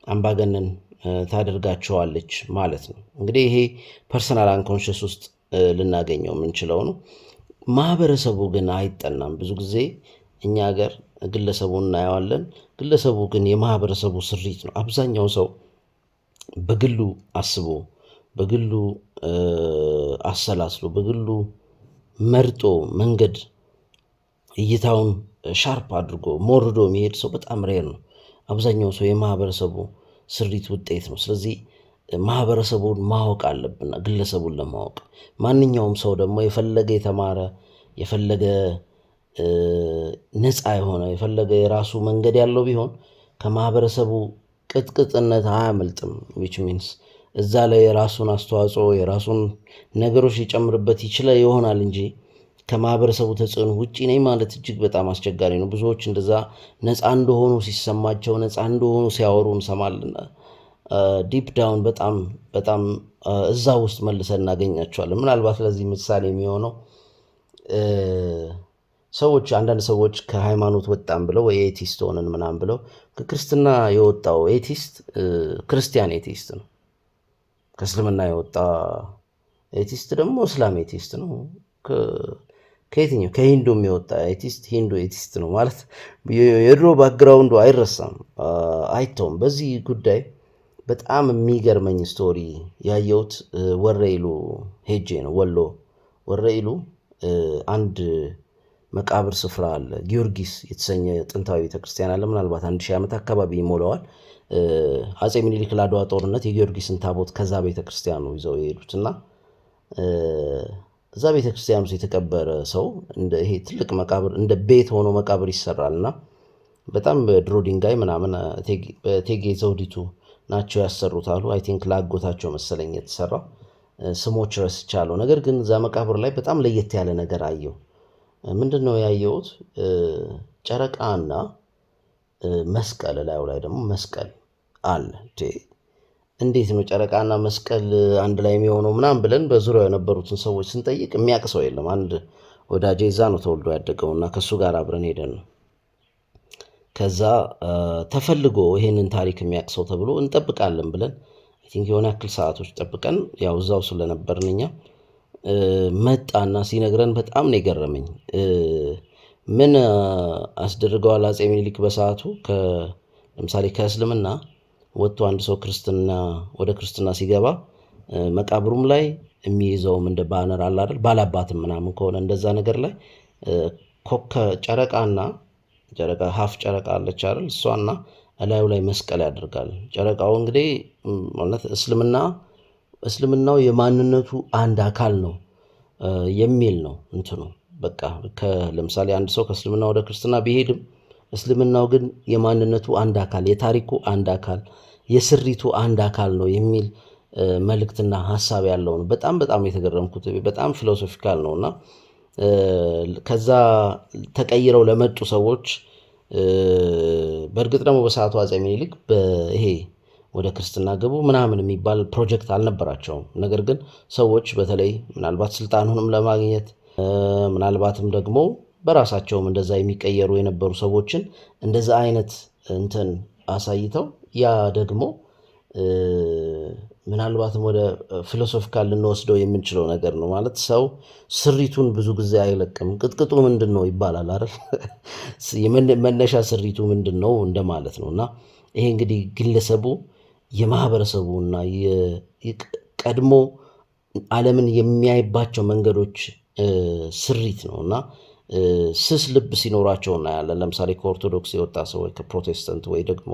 አምባገነን ታደርጋቸዋለች ማለት ነው። እንግዲህ ይሄ ፐርሰናል አንኮንሽስ ውስጥ ልናገኘው የምንችለው ነው። ማህበረሰቡ ግን አይጠናም። ብዙ ጊዜ እኛ ሀገር ግለሰቡን እናየዋለን። ግለሰቡ ግን የማህበረሰቡ ስሪት ነው። አብዛኛው ሰው በግሉ አስቦ በግሉ አሰላስሎ በግሉ መርጦ መንገድ እይታውን ሻርፕ አድርጎ ሞርዶ የሚሄድ ሰው በጣም ሬር ነው። አብዛኛው ሰው የማህበረሰቡ ስሪት ውጤት ነው። ስለዚህ ማህበረሰቡን ማወቅ አለብን ግለሰቡን ለማወቅ። ማንኛውም ሰው ደግሞ የፈለገ የተማረ የፈለገ ነፃ የሆነ የፈለገ የራሱ መንገድ ያለው ቢሆን ከማህበረሰቡ ቅጥቅጥነት አያመልጥም። ዊች ሚንስ እዛ ላይ የራሱን አስተዋጽኦ የራሱን ነገሮች ሊጨምርበት ይችላል ይሆናል እንጂ ከማህበረሰቡ ተጽዕኖ ውጪ ነኝ ማለት እጅግ በጣም አስቸጋሪ ነው። ብዙዎች እንደዛ ነፃ እንደሆኑ ሲሰማቸው ነፃ እንደሆኑ ሲያወሩ እንሰማለን። ዲፕ ዳውን በጣም እዛ ውስጥ መልሰን እናገኛቸዋለን። ምናልባት ለዚህ ምሳሌ የሚሆነው አንዳንድ ሰዎች ከሃይማኖት ወጣም ብለው ወይ ኤቲስት ሆነን ምናምን ብለው ከክርስትና የወጣው ኤቲስት ክርስቲያን ኤቲስት ነው። ከእስልምና የወጣ ኤቲስት ደግሞ እስላም ኤቲስት ነው። ከየትኛው ከሂንዱም የወጣ ኤቲስት ሂንዱ ኤቲስት ነው ማለት የድሮ ባክግራውንዱ አይረሳም፣ አይተውም። በዚህ ጉዳይ በጣም የሚገርመኝ ስቶሪ ያየሁት ወረኢሉ ሄጄ ነው። ወሎ ወረኢሉ አንድ መቃብር ስፍራ አለ። ጊዮርጊስ የተሰኘ ጥንታዊ ቤተክርስቲያን አለ። ምናልባት 1000 ዓመት አካባቢ ይሞላዋል። አጼ ምኒልክ ለአድዋ ጦርነት የጊዮርጊስን ታቦት ከዛ ቤተክርስቲያን ነው ይዘው የሄዱት እና እዛ ቤተክርስቲያን ውስጥ የተቀበረ ሰው ይሄ ትልቅ መቃብር እንደ ቤት ሆኖ መቃብር ይሰራል እና በጣም በድሮ ድንጋይ ምናምን በእቴጌ ዘውዲቱ ናቸው ያሰሩት አሉ። አይ ቲንክ ለአጎታቸው መሰለኝ የተሰራው፣ ስሞች ረስቻለሁ። ነገር ግን እዛ መቃብር ላይ በጣም ለየት ያለ ነገር አየው። ምንድን ነው ያየሁት? ጨረቃና መስቀል፣ ላዩ ላይ ደግሞ መስቀል አለ። እንዴት ነው ጨረቃና መስቀል አንድ ላይ የሚሆነው ምናምን ብለን በዙሪያው የነበሩትን ሰዎች ስንጠይቅ የሚያውቅ ሰው የለም። አንድ ወዳጄ እዛ ነው ተወልዶ ያደገውና ከእሱ ጋር አብረን ሄደን ነው። ከዛ ተፈልጎ ይሄንን ታሪክ የሚያውቅ ሰው ተብሎ እንጠብቃለን ብለን አይ ቲንክ የሆነ ያክል ሰዓቶች ጠብቀን ያው እዛው ስለነበርን እኛ መጣና ሲነግረን በጣም ነው የገረመኝ። ምን አስደርገዋል አጼ ምኒልክ በሰዓቱ ለምሳሌ ከእስልምና ወጥቶ አንድ ሰው ወደ ክርስትና ሲገባ መቃብሩም ላይ የሚይዘውም እንደ ባነር አለ አይደል፣ ባላባትም ምናምን ከሆነ እንደዛ ነገር ላይ ጨረቃ ሀፍ ጨረቃ አለች አይደል፣ እሷና እላዩ ላይ መስቀል ያደርጋል። ጨረቃው እንግዲህ ማለት እስልምናው የማንነቱ አንድ አካል ነው የሚል ነው እንትኑ። በቃ ለምሳሌ አንድ ሰው ከእስልምና ወደ ክርስትና ቢሄድም እስልምናው ግን የማንነቱ አንድ አካል፣ የታሪኩ አንድ አካል፣ የስሪቱ አንድ አካል ነው የሚል መልእክትና ሀሳብ ያለው ነው። በጣም የተገረምኩት በጣም ፊሎሶፊካል ነው እና ከዛ ተቀይረው ለመጡ ሰዎች በእርግጥ ደግሞ በሰዓቱ አጼ ምኒልክ ይሄ ወደ ክርስትና ገቡ ምናምን የሚባል ፕሮጀክት አልነበራቸውም። ነገር ግን ሰዎች በተለይ ምናልባት ስልጣኑንም ለማግኘት ምናልባትም ደግሞ በራሳቸውም እንደዛ የሚቀየሩ የነበሩ ሰዎችን እንደዛ አይነት እንትን አሳይተው ያ ደግሞ ምናልባትም ወደ ፊሎሶፊካል ልንወስደው የምንችለው ነገር ነው። ማለት ሰው ስሪቱን ብዙ ጊዜ አይለቅም። ቅጥቅጡ ምንድን ነው ይባላል አይደል? መነሻ ስሪቱ ምንድን ነው እንደማለት ነው። እና ይሄ እንግዲህ ግለሰቡ የማህበረሰቡና ቀድሞ ዓለምን የሚያይባቸው መንገዶች ስሪት ነው እና ስስ ልብ ሲኖራቸው እናያለን። ለምሳሌ ከኦርቶዶክስ የወጣ ሰው ወይ ከፕሮቴስታንት ወይ ደግሞ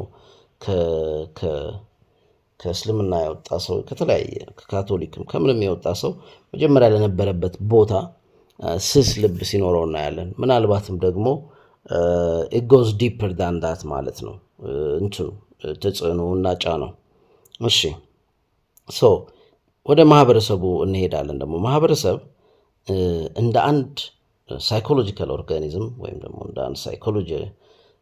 ከእስልምና የወጣ ሰው ከተለያየ ከካቶሊክም ከምንም የወጣ ሰው መጀመሪያ ለነበረበት ቦታ ስስ ልብ ሲኖረው እናያለን። ምናልባትም ደግሞ it goes deeper than that ማለት ነው እንትኑ ተጽዕኖ እና ጫናው። እሺ ወደ ማህበረሰቡ እንሄዳለን። ደግሞ ማህበረሰብ እንደ አንድ ሳይኮሎጂካል ኦርጋኒዝም ወይም ደግሞ እንደ አንድ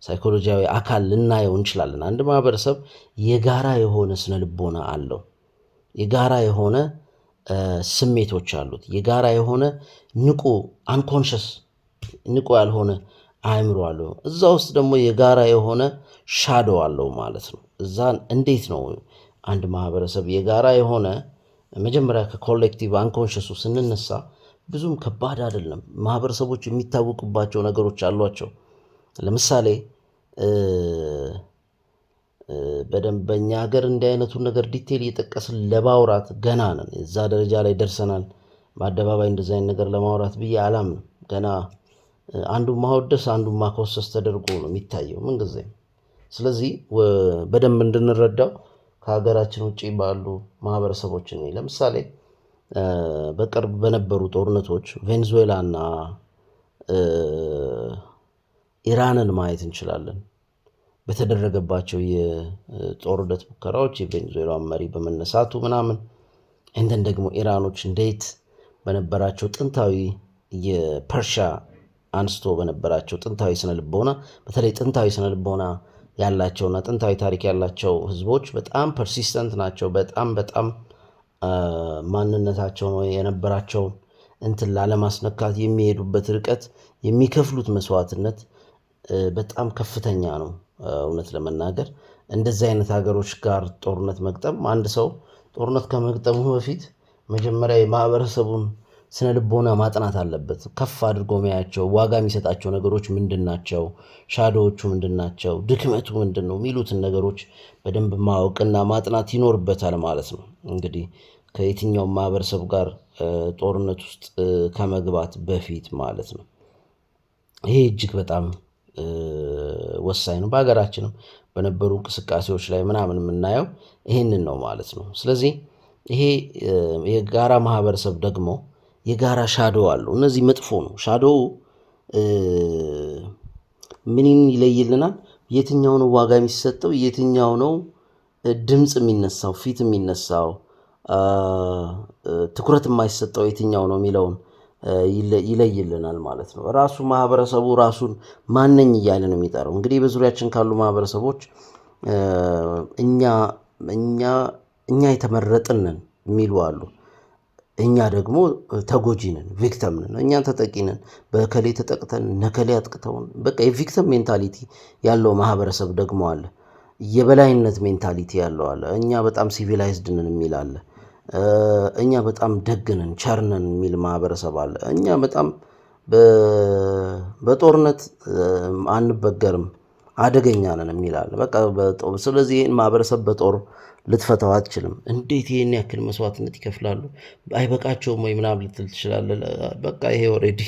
ሳይኮሎጂያዊ አካል ልናየው እንችላለን። አንድ ማህበረሰብ የጋራ የሆነ ስነ ልቦና አለው። የጋራ የሆነ ስሜቶች አሉት። የጋራ የሆነ ንቁ አንኮንሽስ ንቁ ያልሆነ አእምሮ አለው። እዛ ውስጥ ደግሞ የጋራ የሆነ ሻዶ አለው ማለት ነው። እዛን እንዴት ነው አንድ ማህበረሰብ የጋራ የሆነ መጀመሪያ ከኮሌክቲቭ አንኮንሽሱ ስንነሳ ብዙም ከባድ አይደለም። ማህበረሰቦች የሚታወቁባቸው ነገሮች አሏቸው። ለምሳሌ በደንብ በእኛ ሀገር እንዲህ አይነቱን ነገር ዲቴል እየጠቀስን ለማውራት ገና ነን። እዛ ደረጃ ላይ ደርሰናል በአደባባይ እንደዚህ አይነት ነገር ለማውራት ብዬ አላምንም። ገና አንዱን ማወደስ አንዱን ማኮሰስ ተደርጎ ነው የሚታየው ምንጊዜም። ስለዚህ በደንብ እንድንረዳው ከሀገራችን ውጭ ባሉ ማህበረሰቦችን ለምሳሌ በቅርብ በነበሩ ጦርነቶች ቬንዙዌላ እና ኢራንን ማየት እንችላለን። በተደረገባቸው የጦርነት ሙከራዎች የቬንዙዌላ መሪ በመነሳቱ ምናምን እንደን ደግሞ ኢራኖች እንዴት በነበራቸው ጥንታዊ የፐርሻ አንስቶ በነበራቸው ጥንታዊ ስነልቦና በተለይ ጥንታዊ ስነልቦና ያላቸውና ጥንታዊ ታሪክ ያላቸው ህዝቦች በጣም ፐርሲስተንት ናቸው። በጣም ማንነታቸው የነበራቸውን እንትን ላለማስነካት የሚሄዱበት ርቀት የሚከፍሉት መስዋዕትነት በጣም ከፍተኛ ነው። እውነት ለመናገር እንደዚህ አይነት ሀገሮች ጋር ጦርነት መግጠም አንድ ሰው ጦርነት ከመግጠሙ በፊት መጀመሪያ የማህበረሰቡን ስነ ልቦና ማጥናት አለበት። ከፍ አድርጎ የሚያያቸው ዋጋ የሚሰጣቸው ነገሮች ምንድን ናቸው፣ ሻዶዎቹ ምንድን ናቸው፣ ድክመቱ ምንድን ነው የሚሉትን ነገሮች በደንብ ማወቅና ማጥናት ይኖርበታል ማለት ነው። እንግዲህ ከየትኛውም ማህበረሰብ ጋር ጦርነት ውስጥ ከመግባት በፊት ማለት ነው። ይሄ እጅግ በጣም ወሳኝ ነው። በሀገራችንም በነበሩ እንቅስቃሴዎች ላይ ምናምን የምናየው ይሄንን ነው ማለት ነው። ስለዚህ ይሄ የጋራ ማህበረሰብ ደግሞ የጋራ ሻዶ አለው። እነዚህ መጥፎ ነው። ሻዶ ምንን ይለይልናል? የትኛው ነው ዋጋ የሚሰጠው፣ የትኛው ነው ድምፅ የሚነሳው፣ ፊት የሚነሳው፣ ትኩረት የማይሰጠው የትኛው ነው የሚለውን ይለይልናል ማለት ነው። ራሱ ማህበረሰቡ ራሱን ማነኝ እያለ ነው የሚጠራው። እንግዲህ በዙሪያችን ካሉ ማህበረሰቦች እኛ የተመረጥን ነን የሚሉ አሉ። እኛ ደግሞ ተጎጂ ነን፣ ቪክተም ነን። እኛ ተጠቂ ነን፣ በከሌ ተጠቅተን ነከሌ አጥቅተውን። በቃ የቪክተም ሜንታሊቲ ያለው ማህበረሰብ ደግሞ አለ። የበላይነት ሜንታሊቲ ያለው አለ። እኛ በጣም ሲቪላይዝድ ነን የሚል አለ። እኛ በጣም ደግነን ቸርነን የሚል ማህበረሰብ አለ። እኛ በጣም በጦርነት አንበገርም አደገኛ ነን የሚል አለ። በቃ ስለዚህ ይህን ማህበረሰብ በጦር ልትፈታው አትችልም። እንዴት ይህን ያክል መስዋዕትነት ይከፍላሉ አይበቃቸውም ወይ ምናምን ልትል ትችላለህ። በቃ ይሄ ኦልሬዲ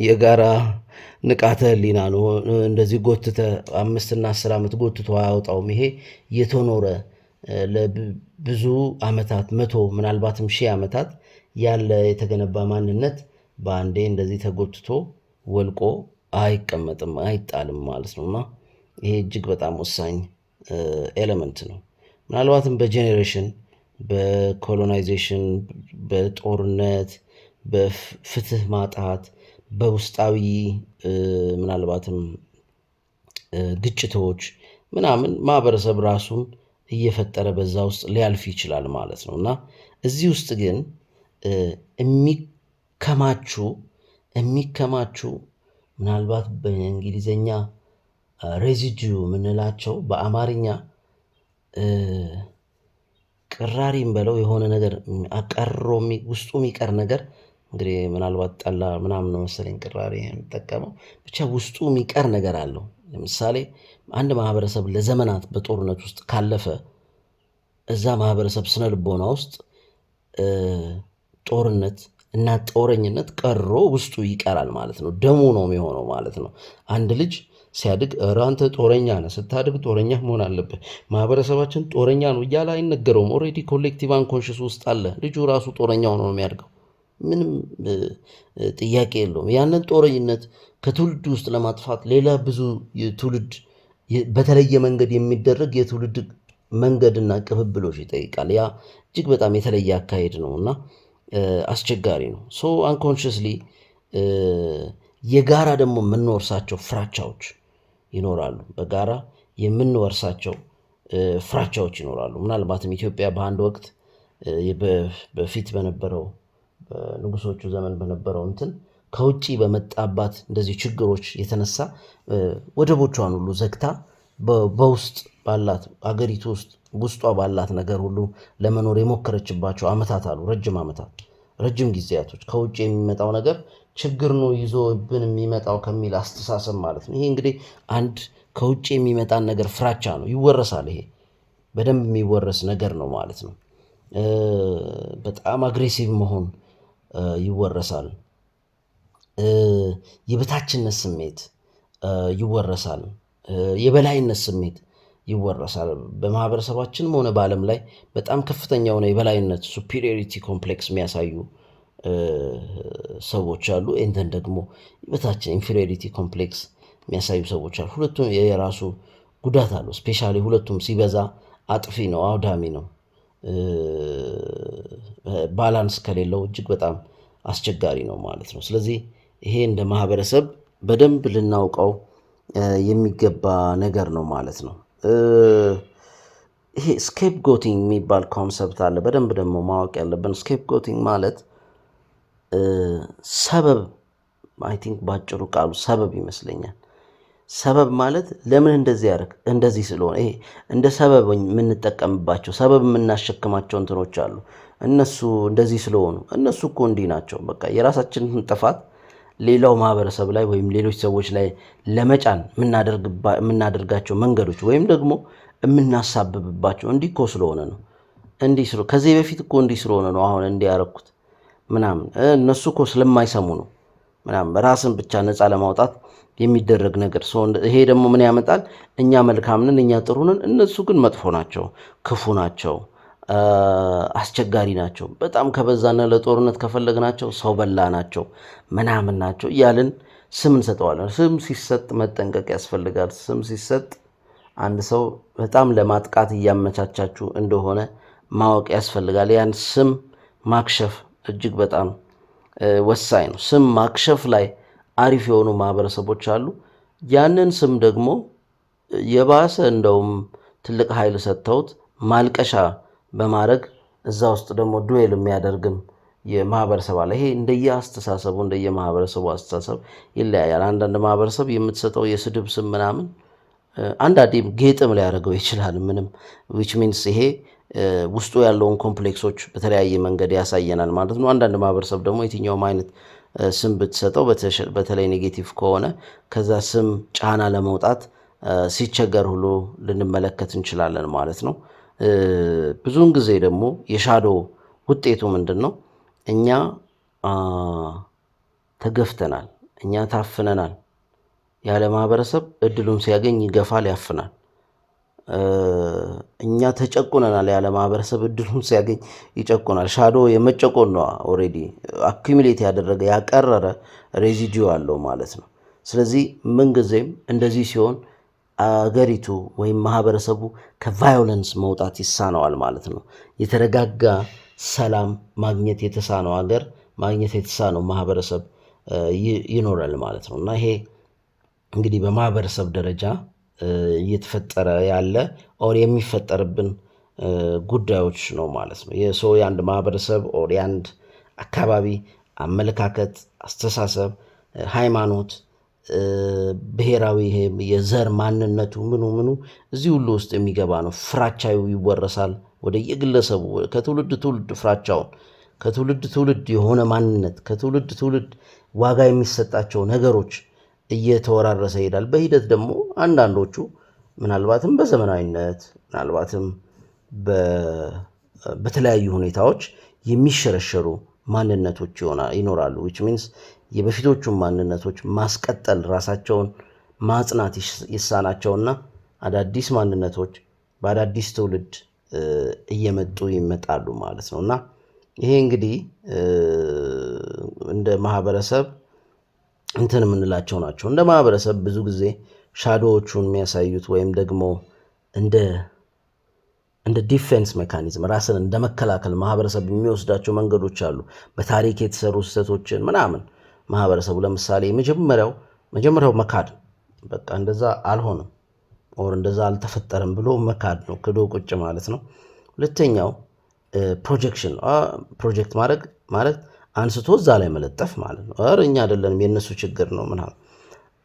የጋራ ንቃተ ህሊና ነው። እንደዚህ ጎትተ 5 እና 10 ዓመት ጎትቶ አያወጣውም። ይሄ የተኖረ ለብዙ ዓመታት 100 ምናልባትም 1000 ዓመታት ያለ የተገነባ ማንነት በአንዴ እንደዚህ ተጎትቶ ወልቆ አይቀመጥም፣ አይጣልም ማለት ነው። እና ይሄ እጅግ በጣም ወሳኝ ኤሌመንት ነው። ምናልባትም በጄኔሬሽን በኮሎናይዜሽን፣ በጦርነት፣ በፍትህ ማጣት፣ በውስጣዊ ምናልባትም ግጭቶች ምናምን ማህበረሰብ ራሱን እየፈጠረ በዛ ውስጥ ሊያልፍ ይችላል ማለት ነው። እና እዚህ ውስጥ ግን የሚከማቹ ምናልባት በእንግሊዝኛ ሬዚዲዩ የምንላቸው በአማርኛ ቅራሪም በለው የሆነ ነገር አቀሮ ውስጡ የሚቀር ነገር እንግዲህ ምናልባት ጠላ ምናምን ነው መሰለኝ ቅራሪ የሚጠቀመው። ብቻ ውስጡ የሚቀር ነገር አለው። ለምሳሌ አንድ ማህበረሰብ ለዘመናት በጦርነት ውስጥ ካለፈ እዛ ማህበረሰብ ስነ ልቦና ውስጥ ጦርነት እና ጦረኝነት ቀሮ ውስጡ ይቀራል ማለት ነው። ደሙ ነው የሚሆነው ማለት ነው። አንድ ልጅ ሲያድግ አንተ ጦረኛ ነህ፣ ስታድግ ጦረኛ መሆን አለብህ፣ ማህበረሰባችን ጦረኛ ነው እያለ አይነገረውም። ኦልሬዲ ኮሌክቲቭ አንኮንሽስ ውስጥ አለ። ልጁ ራሱ ጦረኛው ነው የሚያድገው። ምንም ጥያቄ የለውም። ያንን ጦረኝነት ከትውልድ ውስጥ ለማጥፋት ሌላ ብዙ ትውልድ በተለየ መንገድ የሚደረግ የትውልድ መንገድና ቅብብሎች ይጠይቃል። ያ እጅግ በጣም የተለየ አካሄድ ነው እና አስቸጋሪ ነው። ሶ አንኮንሽስሊ የጋራ ደግሞ የምንወርሳቸው ፍራቻዎች ይኖራሉ። በጋራ የምንወርሳቸው ፍራቻዎች ይኖራሉ። ምናልባትም ኢትዮጵያ በአንድ ወቅት በፊት በነበረው በንጉሶቹ ዘመን በነበረው ከውጭ በመጣባት እንደዚህ ችግሮች የተነሳ ወደቦቿን ሁሉ ዘግታ በውስጥ ባላት አገሪቱ ውስጧ ባላት ነገር ሁሉ ለመኖር የሞከረችባቸው ዓመታት አሉ። ረጅም ጊዜያቶች ከውጭ የሚመጣው ነገር ችግር ነው ይዞብን የሚመጣው ከሚል አስተሳሰብ ማለት ነው። ይሄ እንግዲህ አንድ ከውጭ የሚመጣን ነገር ፍራቻ ነው፣ ይወረሳል። ይሄ በደንብ የሚወረስ ነገር ነው ማለት ነው። በጣም አግሬሲቭ መሆን ይወረሳል። የበታችነት ስሜት ይወረሳል። የበላይነት ስሜት ይወረሳል። በማህበረሰባችንም ሆነ በዓለም ላይ በጣም ከፍተኛ የሆነ የበላይነት ሱፒሪዮሪቲ ኮምፕሌክስ የሚያሳዩ ሰዎች አሉ። እንትን ደግሞ የበታችን ኢንፌሪዮሪቲ ኮምፕሌክስ የሚያሳዩ ሰዎች አሉ። ሁለቱም የራሱ ጉዳት አለው። ስፔሻሊ ሁለቱም ሲበዛ አጥፊ ነው፣ አውዳሚ ነው። ባላንስ ከሌለው እጅግ በጣም አስቸጋሪ ነው ማለት ነው። ስለዚህ ይሄ እንደ ማህበረሰብ በደንብ ልናውቀው የሚገባ ነገር ነው ማለት ነው። ይሄ ስኬፕ ጎቲንግ የሚባል ኮንሰፕት አለ። በደንብ ደግሞ ማወቅ ያለብን ስኬፕ ጎቲንግ ማለት ሰበብ፣ አይ ቲንክ ባጭሩ ቃሉ ሰበብ ይመስለኛል። ሰበብ ማለት ለምን እንደዚህ ያደርግ እንደዚህ ስለሆነ ይሄ እንደ ሰበብ የምንጠቀምባቸው ሰበብ የምናሸክማቸው እንትኖች አሉ። እነሱ እንደዚህ ስለሆኑ እነሱ እኮ እንዲህ ናቸው። በቃ የራሳችንን ጥፋት ሌላው ማህበረሰብ ላይ ወይም ሌሎች ሰዎች ላይ ለመጫን የምናደርጋቸው መንገዶች ወይም ደግሞ የምናሳብብባቸው እንዲህ እኮ ስለሆነ ነው፣ ከዚህ በፊት እኮ እንዲህ ስለሆነ ነው አሁን እንዲህ ያደረኩት ምናምን፣ እነሱ እኮ ስለማይሰሙ ነው ምናምን፣ ራስን ብቻ ነፃ ለማውጣት የሚደረግ ነገር። ይሄ ደግሞ ምን ያመጣል? እኛ መልካም ነን፣ እኛ ጥሩ ነን፣ እነሱ ግን መጥፎ ናቸው፣ ክፉ ናቸው፣ አስቸጋሪ ናቸው፣ በጣም ከበዛና ለጦርነት ከፈለግናቸው ሰው በላ ናቸው፣ ምናምን ናቸው እያልን ስም እንሰጠዋለን። ስም ሲሰጥ መጠንቀቅ ያስፈልጋል። ስም ሲሰጥ አንድ ሰው በጣም ለማጥቃት እያመቻቻችሁ እንደሆነ ማወቅ ያስፈልጋል። ያን ስም ማክሸፍ እጅግ በጣም ወሳኝ ነው። ስም ማክሸፍ ላይ አሪፍ የሆኑ ማህበረሰቦች አሉ። ያንን ስም ደግሞ የባሰ እንደውም ትልቅ ኃይል ሰጥተውት ማልቀሻ በማድረግ እዛ ውስጥ ደግሞ ዱዌል የሚያደርግም የማህበረሰብ አለ። ይሄ እንደየአስተሳሰቡ እንደየማህበረሰቡ አስተሳሰብ ይለያያል። አንዳንድ ማህበረሰብ የምትሰጠው የስድብ ስም ምናምን አንዳንዴም ጌጥም ሊያደርገው ይችላል። ምንም ዊች ሚንስ ይሄ ውስጡ ያለውን ኮምፕሌክሶች በተለያየ መንገድ ያሳየናል ማለት ነው። አንዳንድ ማህበረሰብ ደግሞ የትኛውም አይነት ስም ብትሰጠው በተለይ ኔጌቲቭ ከሆነ ከዛ ስም ጫና ለመውጣት ሲቸገር ሁሉ ልንመለከት እንችላለን ማለት ነው። ብዙውን ጊዜ ደግሞ የሻዶ ውጤቱ ምንድን ነው? እኛ ተገፍተናል፣ እኛ ታፍነናል። ያለ ማህበረሰብ እድሉን ሲያገኝ ይገፋል፣ ያፍናል። እኛ ተጨቁነናል፣ ያለ ማህበረሰብ እድሉን ሲያገኝ ይጨቁናል። ሻዶ የመጨቆን ነው። ኦልሬዲ አኩሚሌት ያደረገ ያቀረረ ሬዚዲዮ አለው ማለት ነው። ስለዚህ ምንጊዜም እንደዚህ ሲሆን አገሪቱ ወይም ማህበረሰቡ ከቫዮለንስ መውጣት ይሳነዋል ማለት ነው። የተረጋጋ ሰላም ማግኘት የተሳነው ሀገር ማግኘት የተሳነው ማህበረሰብ ይኖራል ማለት ነው። እና ይሄ እንግዲህ በማህበረሰብ ደረጃ እየተፈጠረ ያለ ኦር የሚፈጠርብን ጉዳዮች ነው ማለት ነው። የአንድ ማህበረሰብ ኦር የአንድ አካባቢ አመለካከት፣ አስተሳሰብ፣ ሃይማኖት፣ ብሔራዊ የዘር ማንነቱ ምኑ እዚህ ሁሉ ውስጥ የሚገባ ነው። ፍራቻው ይወረሳል ወደ የግለሰቡ። ከትውልድ ትውልድ ፍራቻውን ከትውልድ ትውልድ የሆነ ማንነት ከትውልድ ትውልድ ዋጋ የሚሰጣቸው ነገሮች እየተወራረሰ ይሄዳል። በሂደት ደግሞ አንዳንዶቹ ምናልባትም በዘመናዊነት ምናልባትም በተለያዩ ሁኔታዎች የሚሸረሸሩ ማንነቶች ይኖራሉ። ዊች ሚንስ የበፊቶቹን ማንነቶች ማስቀጠል ራሳቸውን ማጽናት ይሳናቸውና አዳዲስ ማንነቶች በአዳዲስ ትውልድ እየመጡ ይመጣሉ ማለት ነው። እና ይሄ እንግዲህ እንደ ማህበረሰብ እንትን የምንላቸው ናቸው። እንደ ማህበረሰብ ብዙ ጊዜ ሻዶዎቹን የሚያሳዩት ወይም ደግሞ እንደ ዲፌንስ ሜካኒዝም ራስን እንደ መከላከል ማህበረሰብ የሚወስዳቸው መንገዶች አሉ። በታሪክ የተሰሩ ስህተቶችን ምናምን ማህበረሰቡ ለምሳሌ መጀመሪያው መካድ በቃ እንደዛ አልሆነም ኦር እንደዛ አልተፈጠረም ብሎ መካድ ነው፣ ክዶ ቁጭ ማለት ነው። ሁለተኛው ፕሮጀክሽን ፕሮጀክት ማድረግ አንስቶ እዛ ላይ መለጠፍ ማለት ነው። እኛ አይደለንም የእነሱ ችግር ነው ምናምን።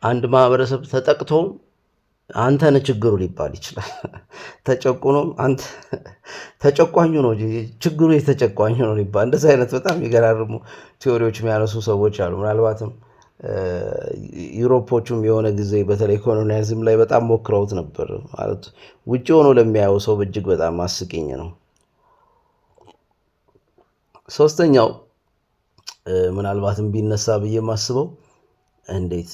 አንድ ማህበረሰብ ተጠቅቶም አንተ ነህ ችግሩ ሊባል ይችላል። ተጨቁኖም አንተ ተጨቋኙ ነው ችግሩ የተጨቋኙ ነው ሊባል። እንደዚህ አይነት በጣም የገራርሙ ቲዎሪዎች የሚያነሱ ሰዎች አሉ። ምናልባትም ዩሮፖቹም የሆነ ጊዜ በተለይ ኮሎኒያሊዝም ላይ በጣም ሞክረውት ነበር። ማለት ውጭ ሆኖ ለሚያየው ሰው እጅግ በጣም አስቂኝ ነው። ሶስተኛው ምናልባትም ቢነሳ ብዬ የማስበው እንዴት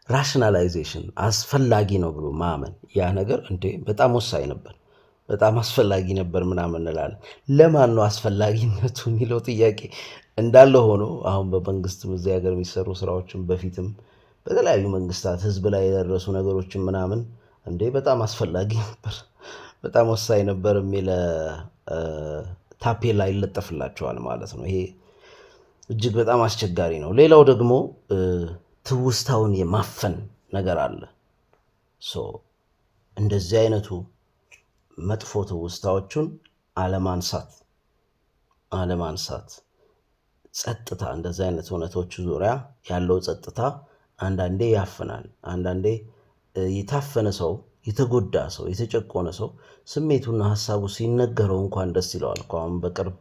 ራሽናላይዜሽን አስፈላጊ ነው ብሎ ማመን፣ ያ ነገር እንዴ በጣም ወሳኝ ነበር፣ በጣም አስፈላጊ ነበር ምናምን እንላለን። ለማን ነው አስፈላጊነቱ የሚለው ጥያቄ እንዳለ ሆኖ አሁን በመንግስትም እዚህ ሀገር የሚሰሩ ስራዎችን በፊትም በተለያዩ መንግስታት ህዝብ ላይ የደረሱ ነገሮችን ምናምን እንዴ በጣም አስፈላጊ ነበር፣ በጣም ወሳኝ ነበር የሚል ታፔላ ይለጠፍላቸዋል ማለት ነው። ይሄ እጅግ በጣም አስቸጋሪ ነው። ሌላው ደግሞ ትውስታውን የማፈን ነገር አለ። እንደዚህ አይነቱ መጥፎ ትውስታዎቹን አለማንሳት፣ ጸጥታ፣ እንደዚህ አይነት እውነቶች ዙሪያ ያለው ጸጥታ አንዳንዴ ያፍናል። አንዳንዴ የታፈነ ሰው፣ የተጎዳ ሰው፣ የተጨቆነ ሰው ስሜቱና ሀሳቡ ሲነገረው እንኳን ደስ ይለዋል። አሁን በቅርብ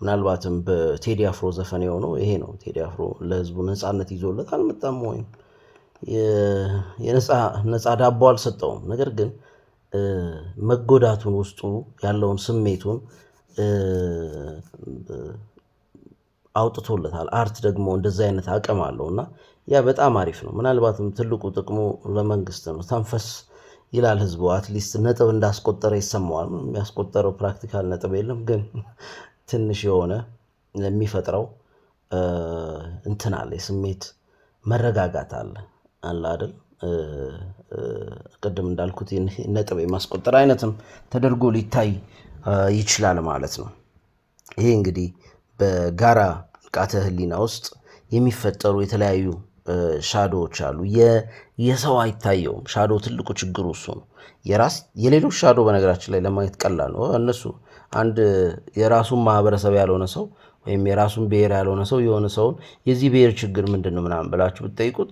ምናልባትም በቴዲ አፍሮ ዘፈን የሆነው ይሄ ነው። ቴዲ አፍሮ ለህዝቡ ነፃነት ይዞለት አልመጣም፣ ወይም የነፃ ዳቦ አልሰጠውም። ነገር ግን መጎዳቱን፣ ውስጡ ያለውን ስሜቱን አውጥቶለታል። አርት ደግሞ እንደዚህ አይነት አቅም አለው እና ያ በጣም አሪፍ ነው። ምናልባትም ትልቁ ጥቅሙ ለመንግስት ነው። ተንፈስ ይላል ህዝቡ። አትሊስት ነጥብ እንዳስቆጠረ ይሰማዋል። የሚያስቆጠረው ፕራክቲካል ነጥብ የለም፣ ግን ትንሽ የሆነ የሚፈጥረው እንትን አለ፣ የስሜት መረጋጋት አለ አይደል? ቅድም እንዳልኩት ነጥብ የማስቆጠር አይነትም ተደርጎ ሊታይ ይችላል ማለት ነው። ይሄ እንግዲህ በጋራ ንቃተ ህሊና ውስጥ የሚፈጠሩ የተለያዩ ሻዶዎች አሉ። የሰው አይታየውም ሻዶ። ትልቁ ችግሩ እሱ ነው። የሌሎች ሻዶ በነገራችን ላይ ለማየት ቀላል ነው። እነሱ አንድ የራሱን ማህበረሰብ ያልሆነ ሰው ወይም የራሱን ብሔር ያልሆነ ሰው የሆነ ሰውን የዚህ ብሔር ችግር ምንድን ነው ምናምን ብላችሁ ብትጠይቁት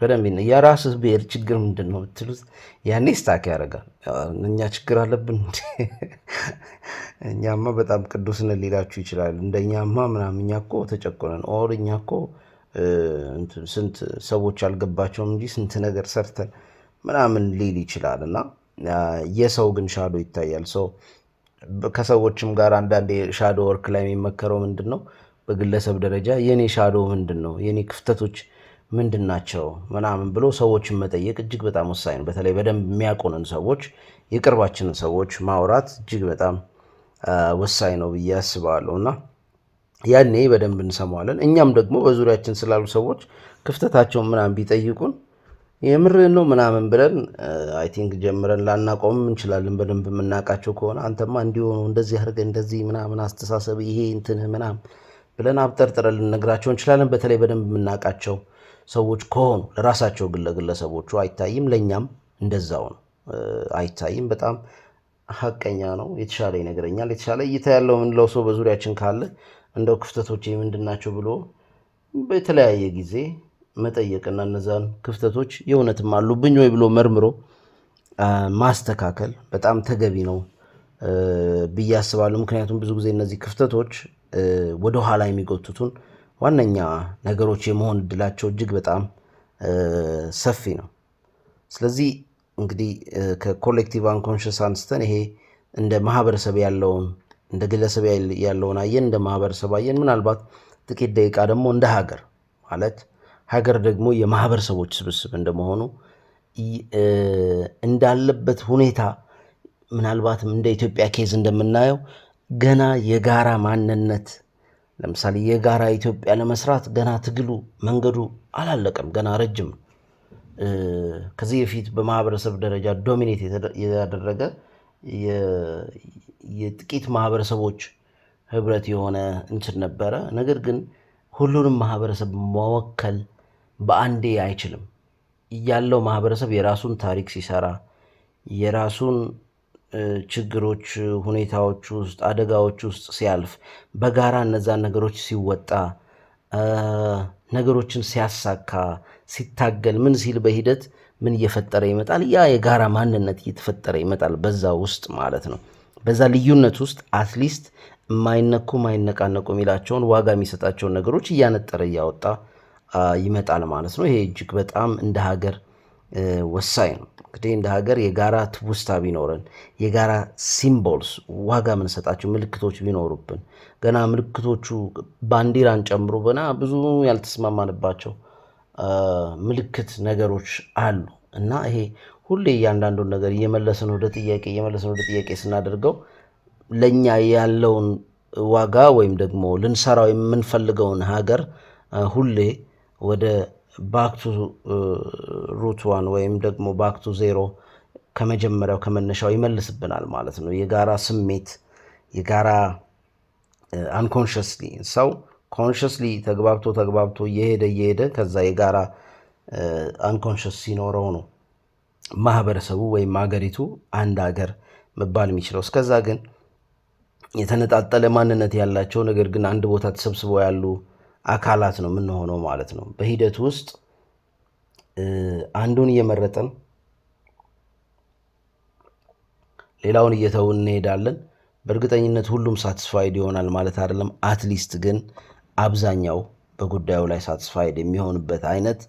በደንብ የራስህ ብሔር ችግር ምንድን ነው ብትሉት ያኔ ስታክ ያደርጋል። እኛ ችግር አለብን እኛማ በጣም ቅዱስ ነን ሊላችሁ ይችላል። እንደኛማ ምናምን እኛ እኮ ተጨቆነን ኦር እኛ እኮ ስንት ሰዎች አልገባቸውም እንጂ ስንት ነገር ሰርተን ምናምን ሊል ይችላል። እና የሰው ግን ሻዶ ይታያል። ሰው ከሰዎችም ጋር አንዳንድ ሻዶ ወርክ ላይ የሚመከረው ምንድን ነው፣ በግለሰብ ደረጃ የኔ ሻዶ ምንድን ነው፣ የኔ ክፍተቶች ምንድን ናቸው ምናምን ብሎ ሰዎችን መጠየቅ እጅግ በጣም ወሳኝ ነው። በተለይ በደንብ የሚያውቁንን ሰዎች፣ የቅርባችንን ሰዎች ማውራት እጅግ በጣም ወሳኝ ነው ብዬ አስባለሁ። እና ያኔ በደንብ እንሰማዋለን። እኛም ደግሞ በዙሪያችን ስላሉ ሰዎች ክፍተታቸውን ምናምን ቢጠይቁን የምርን ነው ምናምን ብለን አይ ቲንክ ጀምረን ላናቆምም እንችላለን። በደንብ የምናውቃቸው ከሆነ አንተማ እንዲሆኑ እንደዚህ አድርገህ እንደዚህ ምናምን አስተሳሰብ ይሄ እንትንህ ምናምን ብለን አብጠርጥረን ልንነግራቸው እንችላለን። በተለይ በደንብ የምናውቃቸው ሰዎች ከሆኑ ለራሳቸው ግለሰቦቹ አይታይም፣ ለእኛም እንደዛው ነው አይታይም። በጣም ሀቀኛ ነው። የተሻለ ይነግረኛል። የተሻለ እይታ ያለው ምንለው ሰው በዙሪያችን ካለ እንደው ክፍተቶች ምንድን ናቸው ብሎ በተለያየ ጊዜ መጠየቅና እነዛን ክፍተቶች የእውነትም አሉብኝ ወይ ብሎ መርምሮ ማስተካከል በጣም ተገቢ ነው ብዬ አስባለሁ። ምክንያቱም ብዙ ጊዜ እነዚህ ክፍተቶች ወደኋላ የሚጎትቱን ዋነኛ ነገሮች የመሆን እድላቸው እጅግ በጣም ሰፊ ነው። ስለዚህ እንግዲህ ከኮሌክቲቭ አንኮንሽስ አንስተን ይሄ እንደ ማህበረሰብ ያለውን እንደ ግለሰብ ያለውን አየን፣ እንደ ማህበረሰብ አየን። ምናልባት ጥቂት ደቂቃ ደግሞ እንደ ሀገር ማለት ሀገር ደግሞ የማህበረሰቦች ስብስብ እንደመሆኑ እንዳለበት ሁኔታ ምናልባትም እንደ ኢትዮጵያ ኬዝ እንደምናየው ገና የጋራ ማንነት ለምሳሌ የጋራ ኢትዮጵያ ለመስራት ገና ትግሉ መንገዱ አላለቀም፣ ገና ረጅም። ከዚህ በፊት በማህበረሰብ ደረጃ ዶሚኔት ያደረገ የጥቂት ማህበረሰቦች ህብረት የሆነ እንትን ነበረ። ነገር ግን ሁሉንም ማህበረሰብ መወከል በአንዴ አይችልም። ያለው ማህበረሰብ የራሱን ታሪክ ሲሰራ የራሱን ችግሮች፣ ሁኔታዎች ውስጥ አደጋዎች ውስጥ ሲያልፍ በጋራ እነዛን ነገሮች ሲወጣ ነገሮችን ሲያሳካ ሲታገል ምን ሲል በሂደት ምን እየፈጠረ ይመጣል? ያ የጋራ ማንነት እየተፈጠረ ይመጣል በዛ ውስጥ ማለት ነው። በዛ ልዩነት ውስጥ አትሊስት የማይነኩ ማይነቃነቁ የሚላቸውን ዋጋ የሚሰጣቸውን ነገሮች እያነጠረ እያወጣ ይመጣል ማለት ነው። ይሄ እጅግ በጣም እንደ ሀገር ወሳኝ ነው። እንግዲህ እንደ ሀገር የጋራ ትውስታ ቢኖረን የጋራ ሲምቦልስ ዋጋ የምንሰጣቸው ምልክቶች ቢኖሩብን ገና ምልክቶቹ ባንዲራን ጨምሮ ገና ብዙ ያልተስማማንባቸው ምልክት ነገሮች አሉ እና ይሄ ሁሌ እያንዳንዱን ነገር እየመለስን ወደ ጥያቄ ስናደርገው ለእኛ ያለውን ዋጋ ወይም ደግሞ ልንሰራው የምንፈልገውን ሀገር ሁሌ ወደ ባክቱ ሩት ዋን ወይም ደግሞ ባክቱ ዜሮ ከመጀመሪያው ከመነሻው ይመልስብናል ማለት ነው። የጋራ ስሜት የጋራ አንኮንሽስሊ ሰው ኮንሽስሊ ተግባብቶ እየሄደ ከዛ የጋራ አንኮንሽስ ሲኖረው ነው ማህበረሰቡ ወይም ሀገሪቱ አንድ ሀገር መባል የሚችለው። እስከዛ ግን የተነጣጠለ ማንነት ያላቸው ነገር ግን አንድ ቦታ ተሰብስበው ያሉ አካላት ነው የምንሆነው ማለት ነው። በሂደት ውስጥ አንዱን እየመረጠን ሌላውን እየተውን እንሄዳለን። በእርግጠኝነት ሁሉም ሳትስፋይድ ይሆናል ማለት አይደለም። አትሊስት ግን አብዛኛው በጉዳዩ ላይ ሳትስፋይድ የሚሆንበት አይነት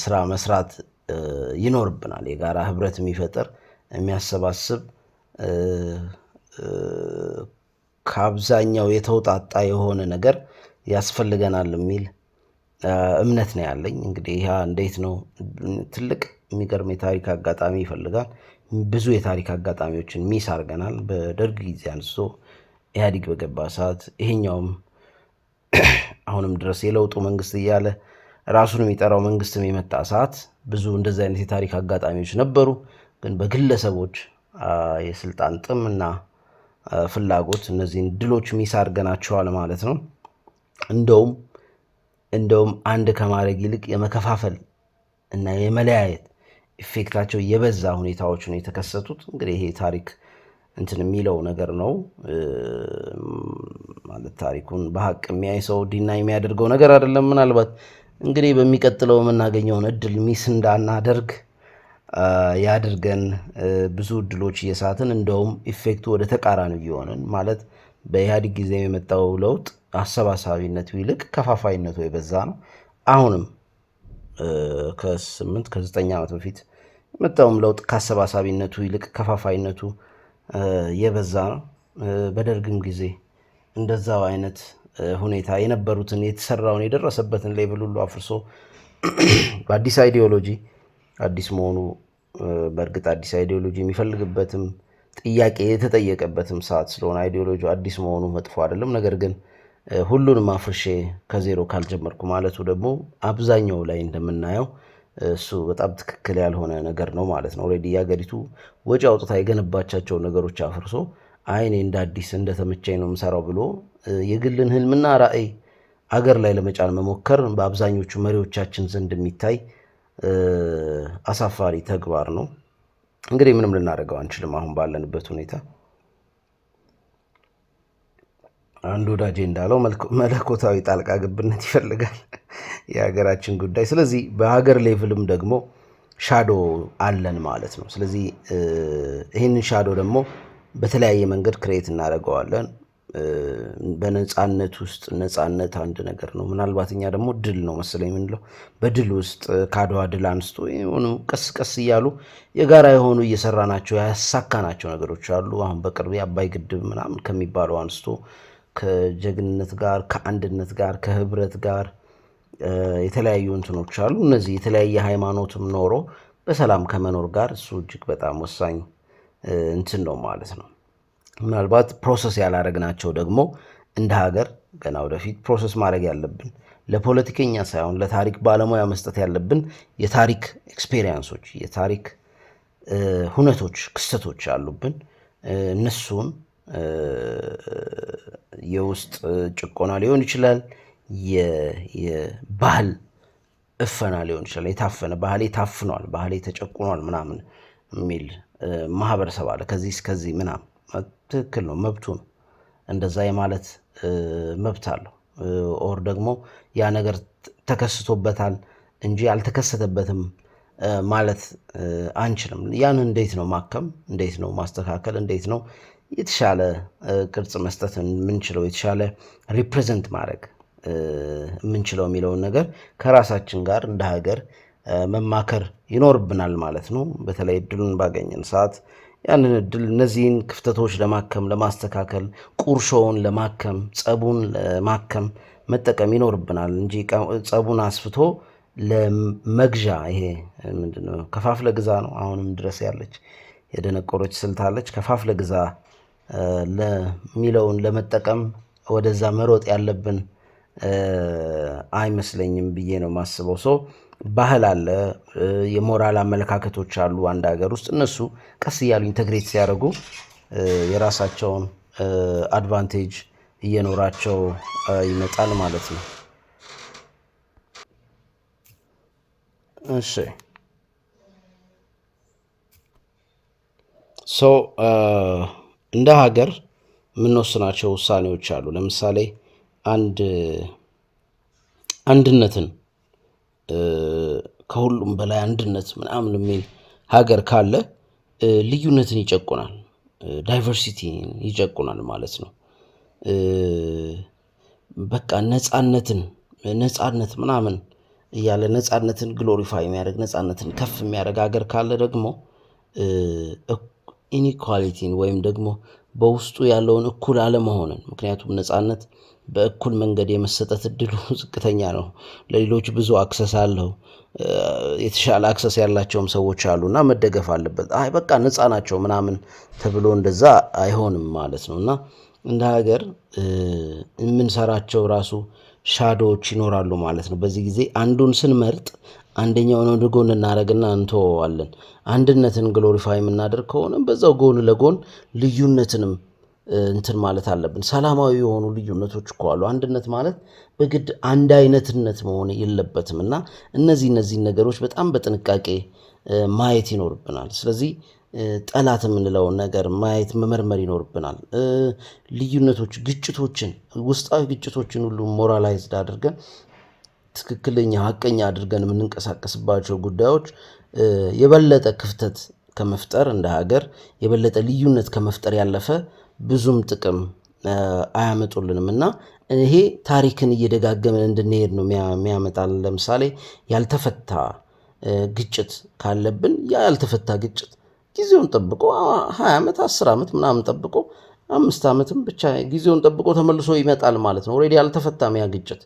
ስራ መስራት ይኖርብናል። የጋራ ህብረት የሚፈጥር የሚያሰባስብ ከአብዛኛው የተውጣጣ የሆነ ነገር ያስፈልገናል የሚል እምነት ነው ያለኝ። እንግዲህ ያ እንዴት ነው? ትልቅ የሚገርም የታሪክ አጋጣሚ ይፈልጋል። ብዙ የታሪክ አጋጣሚዎችን ሚስ አድርገናል። በደርግ ጊዜ አንስቶ ኢህአዲግ በገባ ሰዓት ይሄኛውም አሁንም ድረስ የለውጡ መንግስት እያለ ራሱን የሚጠራው መንግስትም የመጣ ሰዓት ብዙ እንደዚህ አይነት የታሪክ አጋጣሚዎች ነበሩ። ግን በግለሰቦች የስልጣን ጥም እና ፍላጎት እነዚህን ድሎች ሚስ አድርገናቸዋል ማለት ነው። እንደውም አንድ ከማድረግ ይልቅ የመከፋፈል እና የመለያየት ኢፌክታቸው የበዛ ሁኔታዎች ነው የተከሰቱት። እንግዲህ ይሄ ታሪክ እንትን የሚለው ነገር ነው ማለት ታሪኩን በሀቅ የሚያይ ሰው ዲና የሚያደርገው ነገር አይደለም። ምናልባት እንግዲህ በሚቀጥለው የምናገኘውን እድል ሚስ እንዳናደርግ ያድርገን። ብዙ እድሎች እየሳትን እንደውም ኢፌክቱ ወደ ተቃራኒ እየሆንን ማለት በኢህአዲግ ጊዜ የመጣው ለውጥ አሰባሳቢነቱ ይልቅ ከፋፋይነቱ የበዛ ነው። አሁንም ከ9 ዓመት በፊት የመጣውም ለውጥ ከአሰባሳቢነቱ ይልቅ ከፋፋይነቱ የበዛ ነው። በደርግም ጊዜ እንደዛው አይነት ሁኔታ የነበሩትን የተሰራውን የደረሰበትን ሌቭል ሁሉ አፍርሶ በአዲስ አይዲዮሎጂ አዲስ መሆኑ በእርግጥ አዲስ አይዲዮሎጂ የሚፈልግበትም ጥያቄ የተጠየቀበትም ሰዓት ስለሆነ አይዲዮሎጂ አዲስ መሆኑ መጥፎ አይደለም። ነገር ግን ሁሉንም አፍርሼ ከዜሮ ካልጀመርኩ ማለቱ ደግሞ አብዛኛው ላይ እንደምናየው እሱ በጣም ትክክል ያልሆነ ነገር ነው ማለት ነው። ኦልሬዲ የሀገሪቱ ወጪ አውጥታ የገነባቻቸው ነገሮች አፍርሶ አይኔ እንደ አዲስ እንደተመቸኝ ነው የምሰራው ብሎ የግልን ህልምና ራዕይ አገር ላይ ለመጫን መሞከር በአብዛኞቹ መሪዎቻችን ዘንድ የሚታይ አሳፋሪ ተግባር ነው። እንግዲህ ምንም ልናደርገው አንችልም። አሁን ባለንበት ሁኔታ አንድ ወዳጄ እንዳለው መለኮታዊ ጣልቃ ገብነት ይፈልጋል የሀገራችን ጉዳይ። ስለዚህ በሀገር ሌቭልም ደግሞ ሻዶ አለን ማለት ነው። ስለዚህ ይህንን ሻዶ ደግሞ በተለያየ መንገድ ክሬት እናደርገዋለን። በነፃነት ውስጥ ነፃነት አንድ ነገር ነው። ምናልባት እኛ ደግሞ ድል ነው መሰለኝ የምንለው። በድል ውስጥ ከአድዋ ድል አንስቶ የሆኑ ቀስ ቀስ እያሉ የጋራ የሆኑ እየሰራናቸው ያሳካናቸው ነገሮች አሉ። አሁን በቅርብ የአባይ ግድብ ምናምን ከሚባለው አንስቶ ከጀግንነት ጋር ከአንድነት ጋር ከህብረት ጋር የተለያዩ እንትኖች አሉ። እነዚህ የተለያየ ሃይማኖትም ኖሮ በሰላም ከመኖር ጋር እሱ እጅግ በጣም ወሳኝ እንትን ነው ማለት ነው። ምናልባት ፕሮሰስ ያላረግናቸው ደግሞ እንደ ሀገር ገና ወደፊት ፕሮሰስ ማድረግ ያለብን ለፖለቲከኛ ሳይሆን ለታሪክ ባለሙያ መስጠት ያለብን የታሪክ ኤክስፔሪየንሶች የታሪክ ሁነቶች ክስተቶች አሉብን። እነሱን የውስጥ ጭቆና ሊሆን ይችላል፣ የባህል እፈና ሊሆን ይችላል። የታፈነ ባህሌ ታፍኗል፣ ባህሌ ተጨቁኗል ምናምን የሚል ማህበረሰብ አለ። ከዚህ እስከዚህ ምናምን ትክክል ነው፣ መብቱ ነው። እንደዛ የማለት መብት አለው። ኦር ደግሞ ያ ነገር ተከስቶበታል እንጂ አልተከሰተበትም ማለት አንችልም። ያን እንዴት ነው ማከም፣ እንዴት ነው ማስተካከል፣ እንዴት ነው የተሻለ ቅርጽ መስጠት የምንችለው፣ የተሻለ ሪፕሬዘንት ማድረግ የምንችለው የሚለውን ነገር ከራሳችን ጋር እንደ ሀገር መማከር ይኖርብናል ማለት ነው። በተለይ እድሉን ባገኘን ሰዓት ያንን እድል እነዚህን ክፍተቶች ለማከም ለማስተካከል፣ ቁርሾውን ለማከም፣ ጸቡን ለማከም መጠቀም ይኖርብናል እንጂ ጸቡን አስፍቶ ለመግዣ ይሄ ምንድነው ከፋፍለ ግዛ ነው አሁንም ድረስ ያለች የደነቆሮች ስልታለች። ከፋፍለ ግዛ ለሚለውን ለመጠቀም ወደዛ መሮጥ ያለብን አይመስለኝም ብዬ ነው የማስበው። ሰው ባህል አለ፣ የሞራል አመለካከቶች አሉ አንድ ሀገር ውስጥ። እነሱ ቀስ እያሉ ኢንተግሬት ሲያደርጉ የራሳቸውን አድቫንቴጅ እየኖራቸው ይመጣል ማለት ነው። እሺ እንደ ሀገር የምንወስናቸው ውሳኔዎች አሉ። ለምሳሌ አንድነትን ከሁሉም በላይ አንድነት ምናምን የሚል ሀገር ካለ ልዩነትን ይጨቁናል፣ ዳይቨርሲቲን ይጨቁናል ማለት ነው። በቃ ነጻነት ምናምን እያለ ነጻነትን ግሎሪፋይ የሚያደርግ ነጻነትን ከፍ የሚያደርግ ሀገር ካለ ደግሞ ኢኒኳሊቲን ወይም ደግሞ በውስጡ ያለውን እኩል አለመሆንን፣ ምክንያቱም ነጻነት በእኩል መንገድ የመሰጠት እድሉ ዝቅተኛ ነው። ለሌሎች ብዙ አክሰስ አለው፣ የተሻለ አክሰስ ያላቸውም ሰዎች አሉ እና መደገፍ አለበት። አይ በቃ ነጻ ናቸው ምናምን ተብሎ እንደዛ አይሆንም ማለት ነው። እና እንደ ሀገር የምንሰራቸው ራሱ ሻዶዎች ይኖራሉ ማለት ነው። በዚህ ጊዜ አንዱን ስንመርጥ አንደኛውን ወደ ጎን እናደርግና እንተወዋለን። አንድነትን ግሎሪፋይ የምናደርግ ከሆነ በዛው ጎን ለጎን ልዩነትንም እንትን ማለት አለብን። ሰላማዊ የሆኑ ልዩነቶች እኮ አሉ። አንድነት ማለት በግድ አንድ አይነትነት መሆን የለበትም እና እነዚህን ነገሮች በጣም በጥንቃቄ ማየት ይኖርብናል። ስለዚህ ጠላት የምንለውን ነገር ማየት መመርመር ይኖርብናል። ልዩነቶች፣ ግጭቶችን፣ ውስጣዊ ግጭቶችን ሁሉ ሞራላይዝድ አድርገን ትክክለኛ ሀቀኛ አድርገን የምንንቀሳቀስባቸው ጉዳዮች የበለጠ ክፍተት ከመፍጠር እንደ ሀገር የበለጠ ልዩነት ከመፍጠር ያለፈ ብዙም ጥቅም አያመጡልንም እና ይሄ ታሪክን እየደጋገመን እንድንሄድ ነው የሚያመጣል። ለምሳሌ ያልተፈታ ግጭት ካለብን ያልተፈታ ግጭት ጊዜውን ጠብቆ 20 ዓመት 10 ዓመት ምናምን ጠብቆ 5 ዓመትም ብቻ ጊዜውን ጠብቆ ተመልሶ ይመጣል ማለት ነው። ኦልሬዲ ያልተፈታም ያ ግጭት።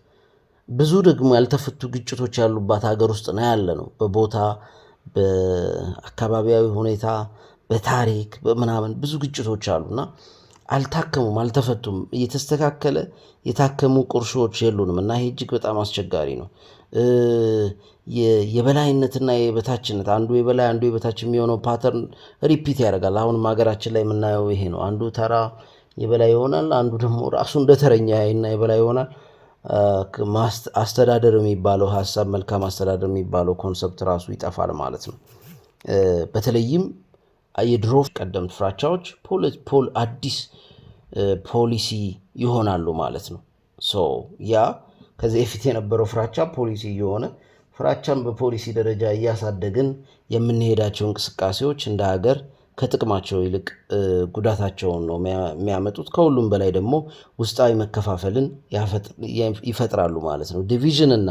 ብዙ ደግሞ ያልተፈቱ ግጭቶች ያሉባት ሀገር ውስጥ ነው ያለ ነው። በቦታ በአካባቢያዊ ሁኔታ በታሪክ በምናምን ብዙ ግጭቶች አሉና አልታከሙም፣ አልተፈቱም። እየተስተካከለ የታከሙ ቁርሾዎች የሉንም እና ይሄ እጅግ በጣም አስቸጋሪ ነው። የበላይነትና የበታችነት አንዱ የበላይ አንዱ የበታች የሚሆነው ፓተርን ሪፒት ያደርጋል። አሁንም ሀገራችን ላይ የምናየው ይሄ ነው። አንዱ ተራ የበላይ ይሆናል፣ አንዱ ደግሞ ራሱ እንደ ተረኛ እና የበላይ ይሆናል። አስተዳደር የሚባለው ሀሳብ፣ መልካም አስተዳደር የሚባለው ኮንሰፕት ራሱ ይጠፋል ማለት ነው። በተለይም የድሮ ቀደምት ፍራቻዎች አዲስ ፖሊሲ ይሆናሉ ማለት ነው። ያ ከዚህ በፊት የነበረው ፍራቻ ፖሊሲ የሆነ ፍራቻን በፖሊሲ ደረጃ እያሳደግን የምንሄዳቸው እንቅስቃሴዎች እንደ ሀገር ከጥቅማቸው ይልቅ ጉዳታቸውን ነው የሚያመጡት። ከሁሉም በላይ ደግሞ ውስጣዊ መከፋፈልን ይፈጥራሉ ማለት ነው። ዲቪዥን እና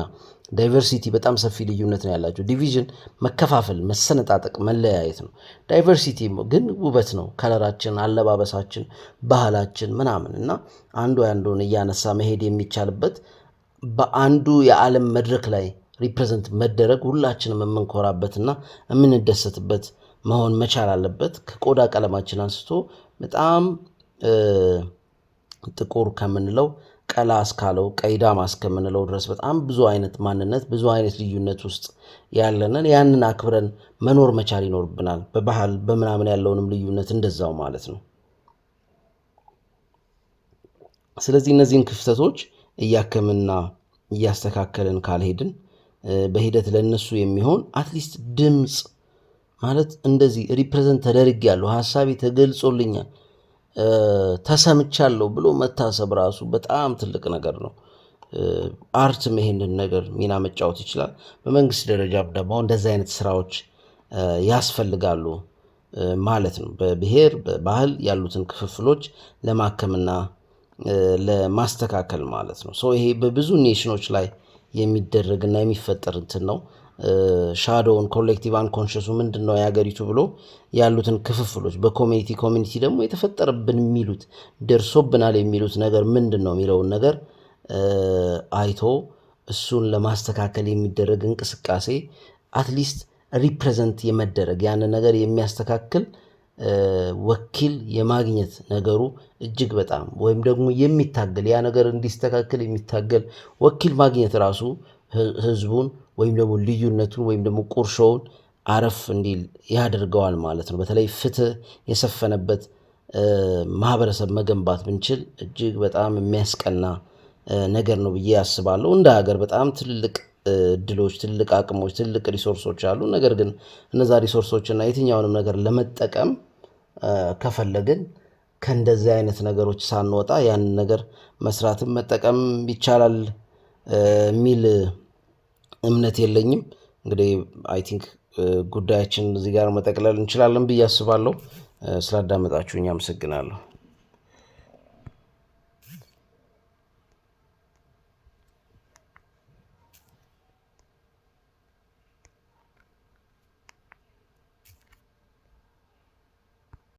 ዳይቨርሲቲ በጣም ሰፊ ልዩነት ነው ያላቸው። ዲቪዥን መከፋፈል፣ መሰነጣጠቅ፣ መለያየት ነው። ዳይቨርሲቲ ግን ውበት ነው። ከለራችን፣ አለባበሳችን፣ ባህላችን ምናምን እና አንዱ አንዱን እያነሳ መሄድ የሚቻልበት በአንዱ የዓለም መድረክ ላይ ሪፕሬዘንት መደረግ ሁላችንም የምንኮራበትና የምንደሰትበት መሆን መቻል አለበት። ከቆዳ ቀለማችን አንስቶ በጣም ጥቁር ከምንለው ቀላ እስካለው ቀይዳማ እስከምንለው ድረስ በጣም ብዙ አይነት ማንነት፣ ብዙ አይነት ልዩነት ውስጥ ያለንን ያንን አክብረን መኖር መቻል ይኖርብናል። በባህል በምናምን ያለውንም ልዩነት እንደዛው ማለት ነው። ስለዚህ እነዚህን ክፍተቶች እያከምና እያስተካከልን ካልሄድን በሂደት ለነሱ የሚሆን አትሊስት ድምፅ ማለት እንደዚህ ሪፕሬዘንት ተደርጌያለሁ፣ ሀሳቤ ተገልጾልኛል፣ ተሰምቻለሁ ብሎ መታሰብ ራሱ በጣም ትልቅ ነገር ነው። አርትም ይሄንን ነገር ሚና መጫወት ይችላል። በመንግስት ደረጃ ደግሞ እንደዚህ አይነት ስራዎች ያስፈልጋሉ ማለት ነው። በብሔር በባህል ያሉትን ክፍፍሎች ለማከምና ለማስተካከል ማለት ነው። ይሄ በብዙ ኔሽኖች ላይ የሚደረግና የሚፈጠር እንትን ነው። ሻዶውን ኮሌክቲቭ አንኮንሽሱ ምንድን ነው የሀገሪቱ ብሎ ያሉትን ክፍፍሎች በኮሚኒቲ ደግሞ የተፈጠረብን የሚሉት ደርሶብናል የሚሉት ነገር ምንድን ነው የሚለውን ነገር አይቶ እሱን ለማስተካከል የሚደረግ እንቅስቃሴ አትሊስት ሪፕሬዘንት የመደረግ ያንን ነገር የሚያስተካክል ወኪል የማግኘት ነገሩ እጅግ በጣም ወይም ደግሞ የሚታገል ያ ነገር እንዲስተካከል የሚታገል ወኪል ማግኘት ራሱ ህዝቡን ወይም ደግሞ ልዩነቱን ወይም ደግሞ ቁርሾውን አረፍ እንዲል ያደርገዋል ማለት ነው። በተለይ ፍትህ የሰፈነበት ማህበረሰብ መገንባት ብንችል እጅግ በጣም የሚያስቀና ነገር ነው ብዬ አስባለሁ። እንደ ሀገር በጣም ትልቅ እድሎች፣ ትልቅ አቅሞች፣ ትልቅ ሪሶርሶች አሉ። ነገር ግን እነዛ ሪሶርሶችና የትኛውንም ነገር ለመጠቀም ከፈለግን ከእንደዚህ አይነት ነገሮች ሳንወጣ ያንን ነገር መስራትም መጠቀም ይቻላል የሚል እምነት የለኝም። እንግዲህ አይ ቲንክ ጉዳያችን እዚህ ጋር መጠቅለል እንችላለን ብዬ አስባለሁ። ስላዳመጣችሁኝ አመሰግናለሁ።